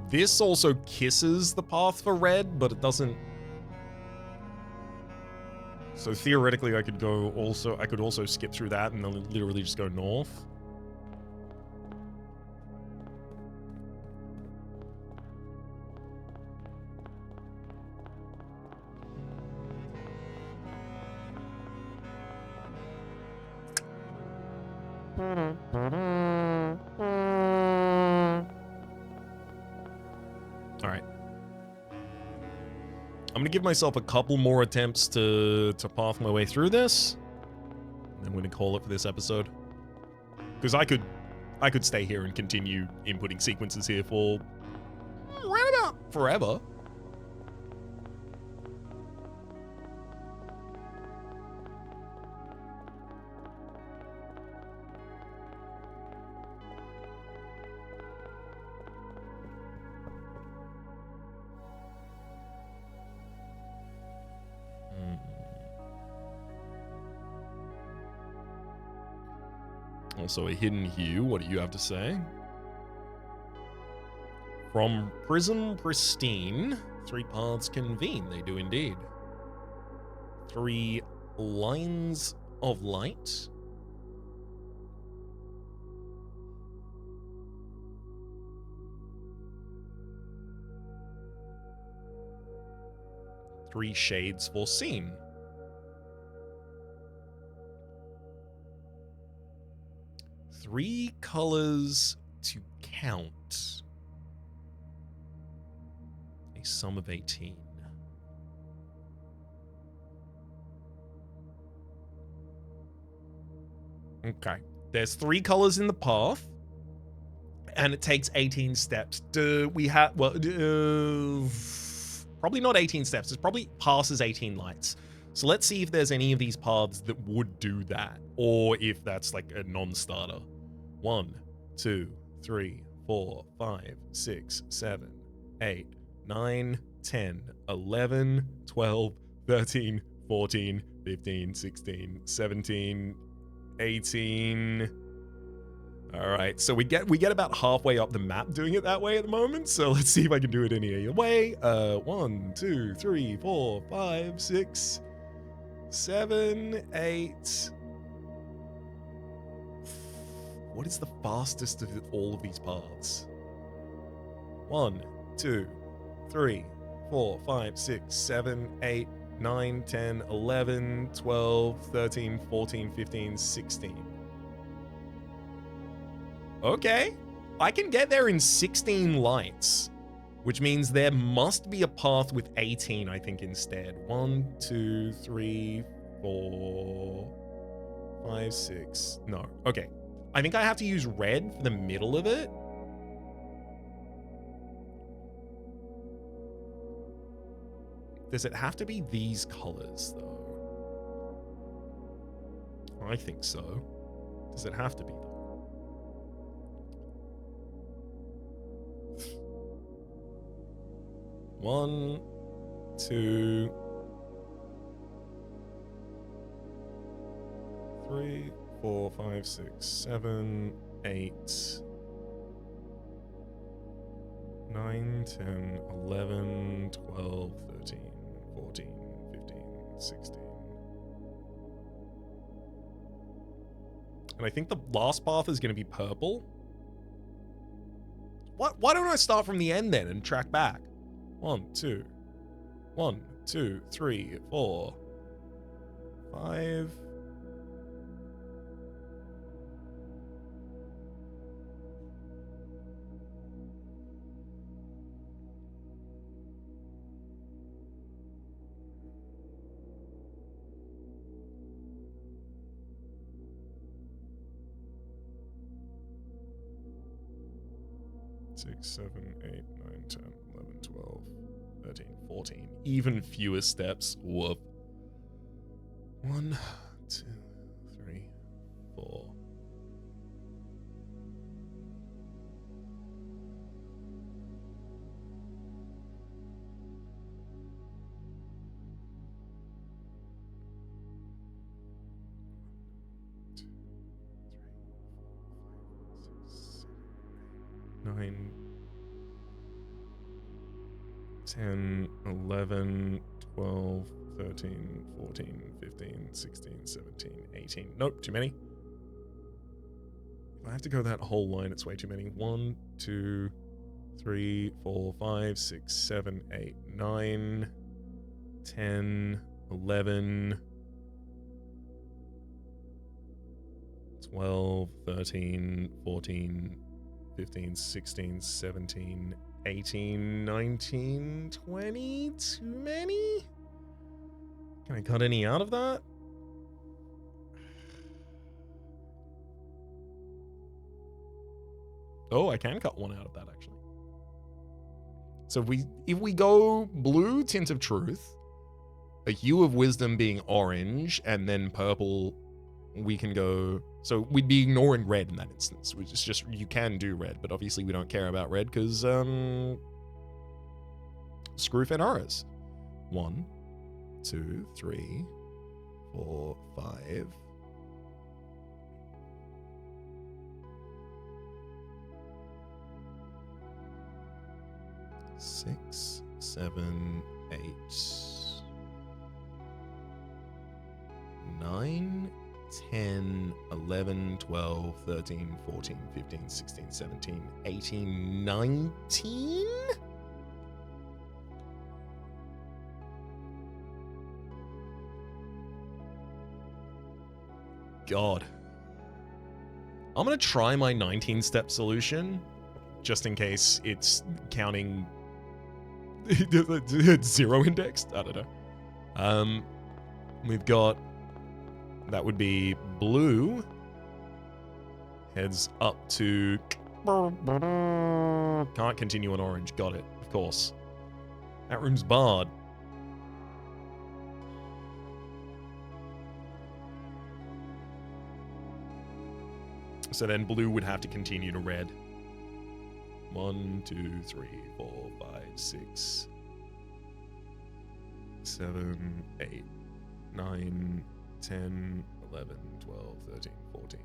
This also kisses the path for red, but it doesn't. So theoretically, I could also skip through that and then literally just go north. All right. I'm gonna give myself a couple more attempts to path my way through this. And I'm gonna call it for this episode. Because I could stay here and continue inputting sequences here for right about forever. Also a hidden hue. What do you have to say? From Prism Pristine, 3 paths convene. They do indeed. 3 lines of light. Three shades foreseen. Three colors to count. A sum of 18. Okay. There's 3 colors in the path. And it takes 18 steps. Do we have... Well, probably not 18 steps. It probably passes 18 lights. So let's see if there's any of these paths that would do that. Or if that's like a non-starter. 1, 2, 3, 4, 5, 6, 7, 8, 9, 10, 11, 12, 13, 14, 15, 16, 17, 18. All right, so we get about halfway up the map doing it that way at the moment. So let's see if I can do it any other way. 1, 2, 3, 4, 5, 6, 7, 8. What is the fastest of all of these paths? 1, 2, 3, 4, 5, 6, 7, 8, 9, 10, 11, 12, 13, 14, 15, 16. Okay, I can get there in 16 lights, which means there must be a path with 18, I think, instead. 1, 2, 3, 4, 5, 6. No, okay. I think I have to use red for the middle of it. Does it have to be these colors, though? I think so. Does it have to be, though? One, 2, 3, 4, 5, 6, 7, 8, 9, 10, 11, 12, 13, 14, 15, 16. And I think the last path is going to be purple. Why don't I start from the end then and track back? 1, 2, 1, 2, 3, 4, 5. Six, 7, 8, 9, 10, 11, 12, 13, 14. Even fewer steps. Whoop. 1, 2, 3, 4. Nine, 10, 11, 12, 13, 14, 15, 16, 17, 18. Nope, too many. If I have to go that whole line, it's way too many. 1, 2, 3, 4, 5, 6, 7, 8, 9, 10, 11, 12, 13, 14, 15, 16, 17, 18, 19, 20. Too many? Can I cut any out of that? Oh, I can cut one out of that, actually. So if we go blue, Tint of Truth, a Hue of Wisdom being orange, and then purple, we can go... So we'd be ignoring red in that instance, which is just, you can do red, but obviously we don't care about red because, screw Fenara's. 1, 2, 3, 4, 5. 6, 7, 8, 9, 10, 11, 12, 13, 14, 15, 16, 17, 18, 19? God. I'm going to try my 19-step solution, just in case it's counting 0 indexed. I don't know. We've got... That would be blue. Heads up to... Can't continue on orange. Got it. Of course. That room's barred. So then blue would have to continue to red. 1, 2, 3, 4, 5, 6, 7, 8, 9, 10, 11, 12, 13, 14.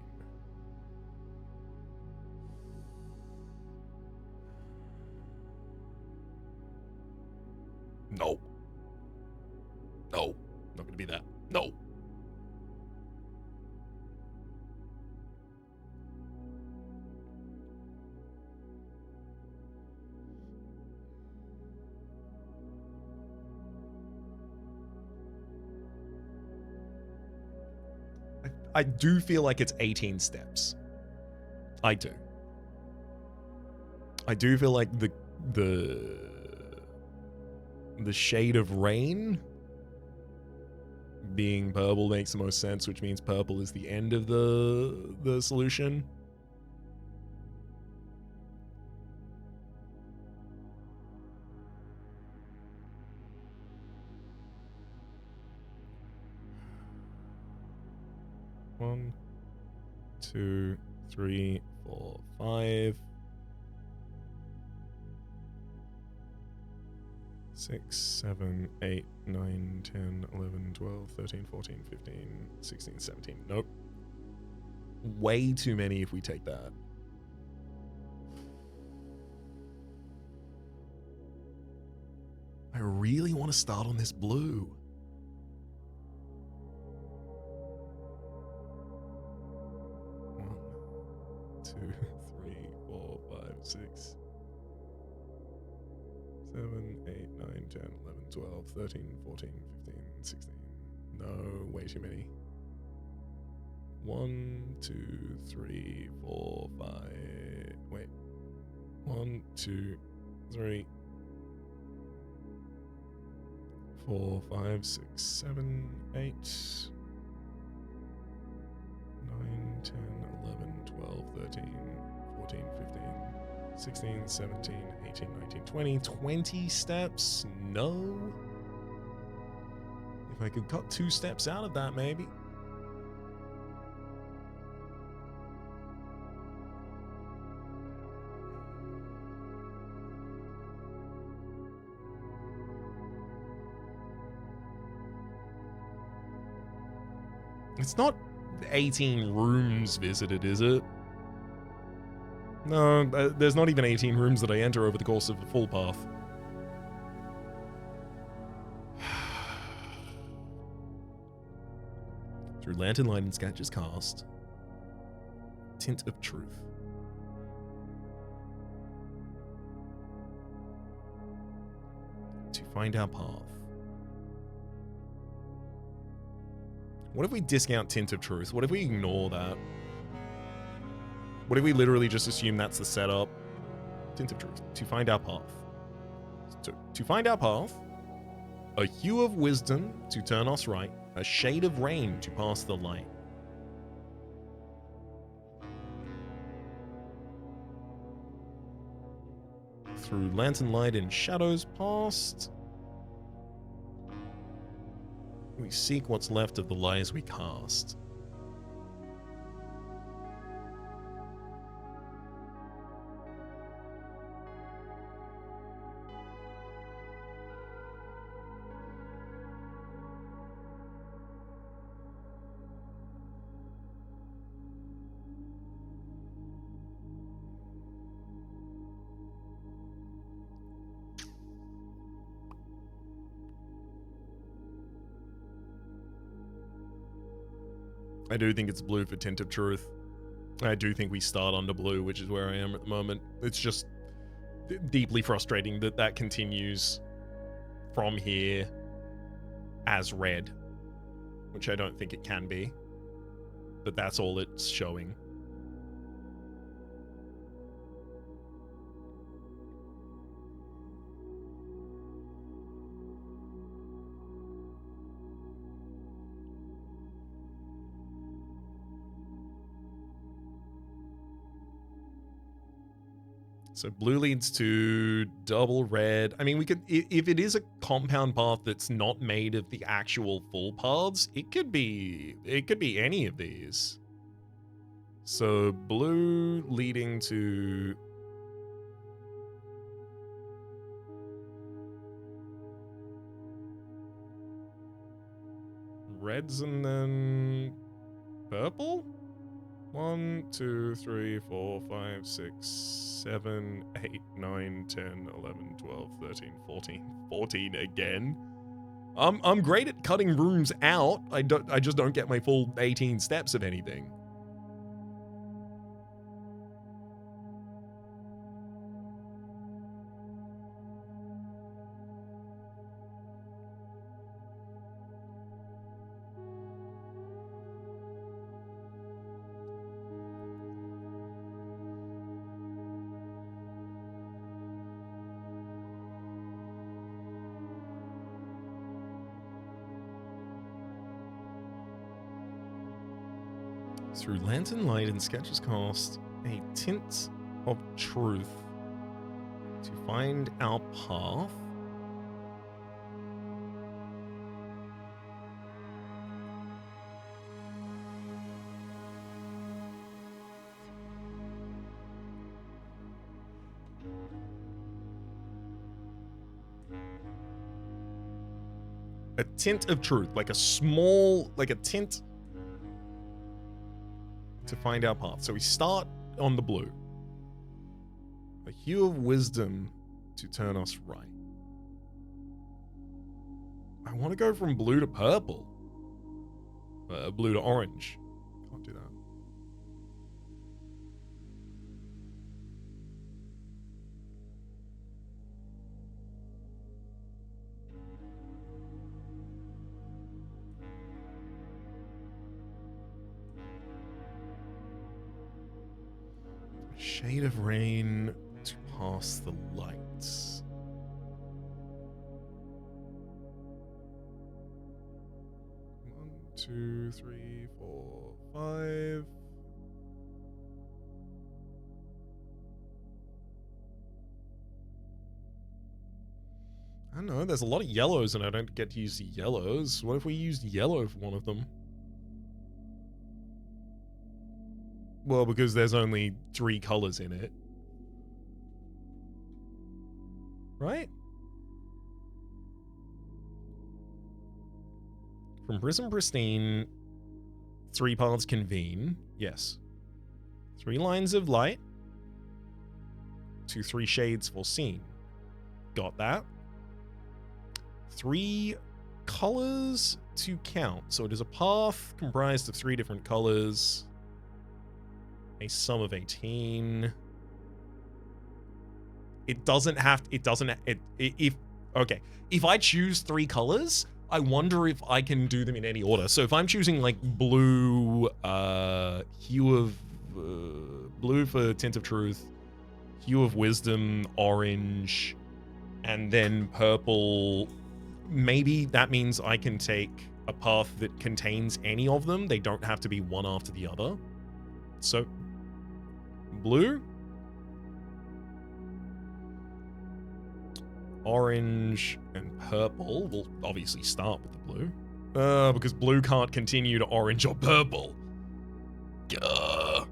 No. No. Not gonna be that. No. I do feel like it's 18 steps. I do. I do feel like the shade of rain being purple makes the most sense, which means purple is the end of the solution. One, 2, 3, 4, 5, 6, 7, 8, 9, 10, 11, 12, 13, 14, 15, 16, 17. Nope. way too many if we take that. I really want to start on this blue. One, two, 3, 4, 5, 6, 7, 8, 9, 10, 11, 12, 13, 14, 15, 16. No, way too many. 1, 2, 3, 4, 5. Wait. 1, 2, 3, 4, 5, 6, 7, 8, 9, 10, 11, 12, 13, 14, 15, 16, 17, 18, 19, 20. 20 steps? No. If I could cut 2 steps out of that, maybe. It's not 18 rooms visited, is it? No, there's not even 18 rooms that I enter over the course of a full path. Through Lantern Light and Sketches cast. Tint of Truth. To find our path. What if we discount Tint of Truth? What if we ignore that? What if we literally just assume that's the setup? Tint of Truth. To find our path. To find our path, a hue of wisdom to turn us right, a shade of rain to pass the light. Through Lantern Light and Shadows past, we seek what's left of the lies we cast. I do think it's blue for Tint of Truth. I do think we start under blue, which is where I am at the moment. It's just deeply frustrating that that continues from here as red, which I don't think it can be. But that's all it's showing. So blue leads to double red. I mean, we could, if it is a compound path that's not made of the actual full paths, it could be any of these. So blue leading to reds and then purple? 1, 2, 3, 4, 5, 6, 7, 8, 9, 10, 11, 12, 13, 14. 14 again. I'm great at cutting rooms out. I just don't get my full 18 steps of anything. Through Lantern Light and Sketches cast, a Tint of Truth to find our path. A Tint of Truth, like a small, like a tint. to find our path. So we start on the blue. A hue of wisdom to turn us right. I want to go from blue to purple. Blue to orange. Can't do that. Shade of rain to pass the lights. One, two, three, four, five. I don't know, there's a lot of yellows and I don't get to use the yellows. What if we used yellow for one of them? Well, because there's only 3 colors in it. Right? From Prism Pristine, 3 paths convene. Yes. 3 lines of light to 3 shades foreseen. Got that. 3 colors to count. So it is a path comprised of 3 different colors. A sum of 18. It doesn't have, if I choose 3 colors, I wonder if I can do them in any order. So if I'm choosing like blue, hue of, blue for Tint of Truth, hue of wisdom, orange, and then purple, maybe that means I can take a path that contains any of them. They don't have to be one after the other. So blue, orange, and purple. We'll obviously start with the blue. Because blue can't continue to orange or purple. Gah.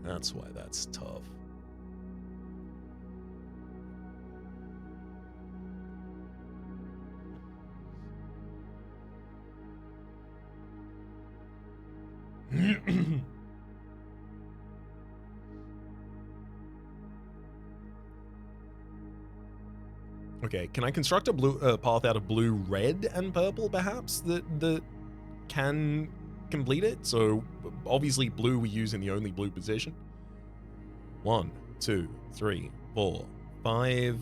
That's why that's tough. Okay, can I construct a blue path out of blue, red, and purple, perhaps, that can complete it? So, obviously, blue we use in the only blue position. 1, 2, 3, 4, 5,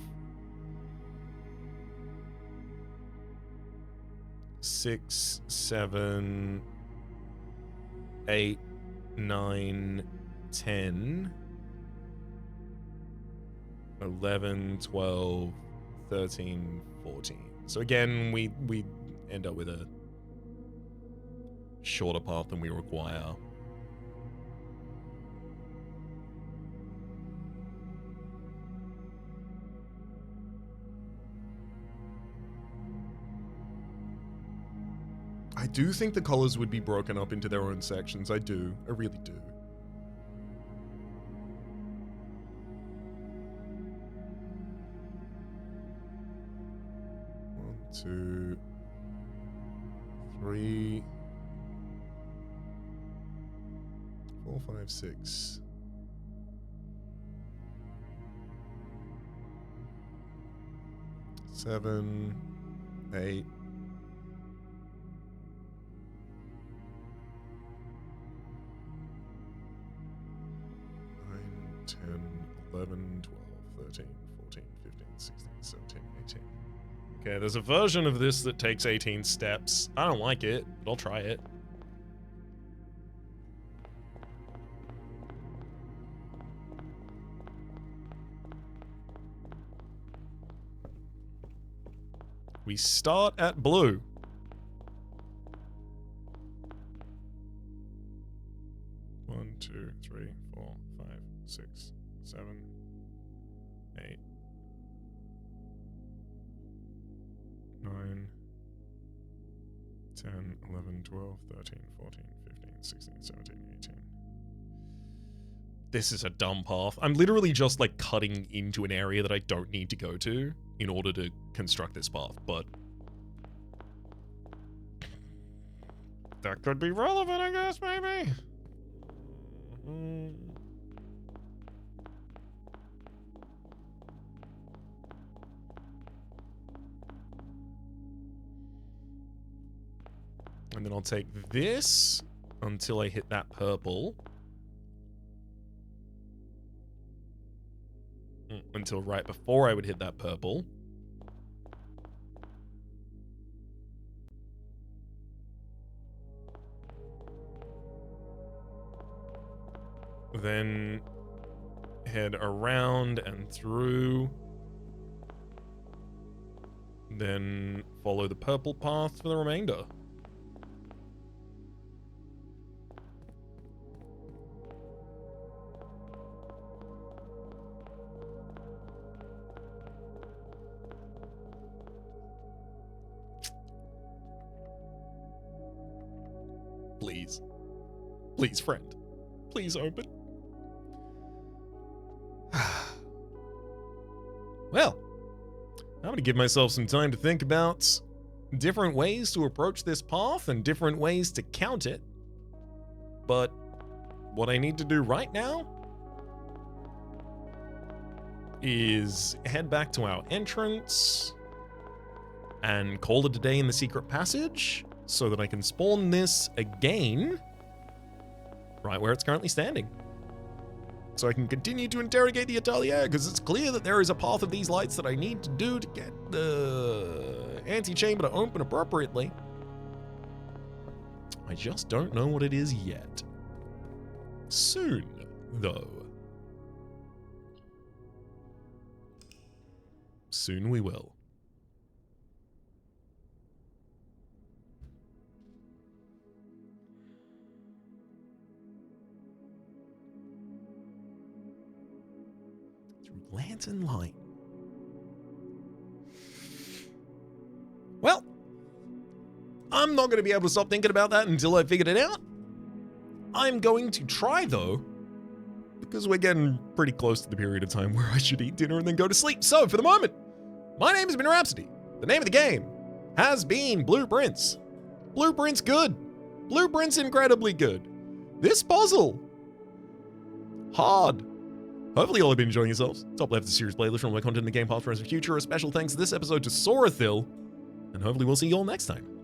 6, 7, 8, 9, 10, 11, 12, 13, 14. So again, we end up with a shorter path than we require. I do think the colors would be broken up into their own sections. I do. I really do. One, 2, 3, 4, 5, 6. 7, 8. 10, 11, 12, 13, 14, 15, 16, 17, 18. Okay, there's a version of this that takes 18 steps. I don't like it, but I'll try it. We start at blue. One, 2, 3, 4, 5, 6, 7, 8, 9, 10, 11, 12, 13, 14, 15, 16, 17, 18. This is a dumb path. I'm literally just like cutting into an area that I don't need to go to in order to construct this path, but that could be relevant, I guess, maybe. And then I'll take this until I hit that purple. Until right before I would hit that purple. Then head around and through. Then follow the purple path for the remainder. Please. Please, friend. Please open. Well, I'm going to give myself some time to think about different ways to approach this path and different ways to count it. But what I need to do right now is head back to our entrance and call it a day in the secret passage so that I can spawn this again right where it's currently standing. So I can continue to interrogate the atelier, because it's clear that there is a path of these lights that I need to do to get the antechamber to open appropriately. I just don't know what it is yet. Soon, though. Soon we will. Lantern light. Well, I'm not going to be able to stop thinking about that until I figured it out. I'm going to try, though, because we're getting pretty close to the period of time where I should eat dinner and then go to sleep. So, for the moment, my name has been Rhapsody. The name of the game has been Blueprints. Blueprints good. Blueprints incredibly good. This puzzle, hard. Hopefully you all have been enjoying yourselves. Top left of the series playlist from my content in the game past, present, future. A special thanks this episode to Sorathil, and hopefully we'll see you all next time.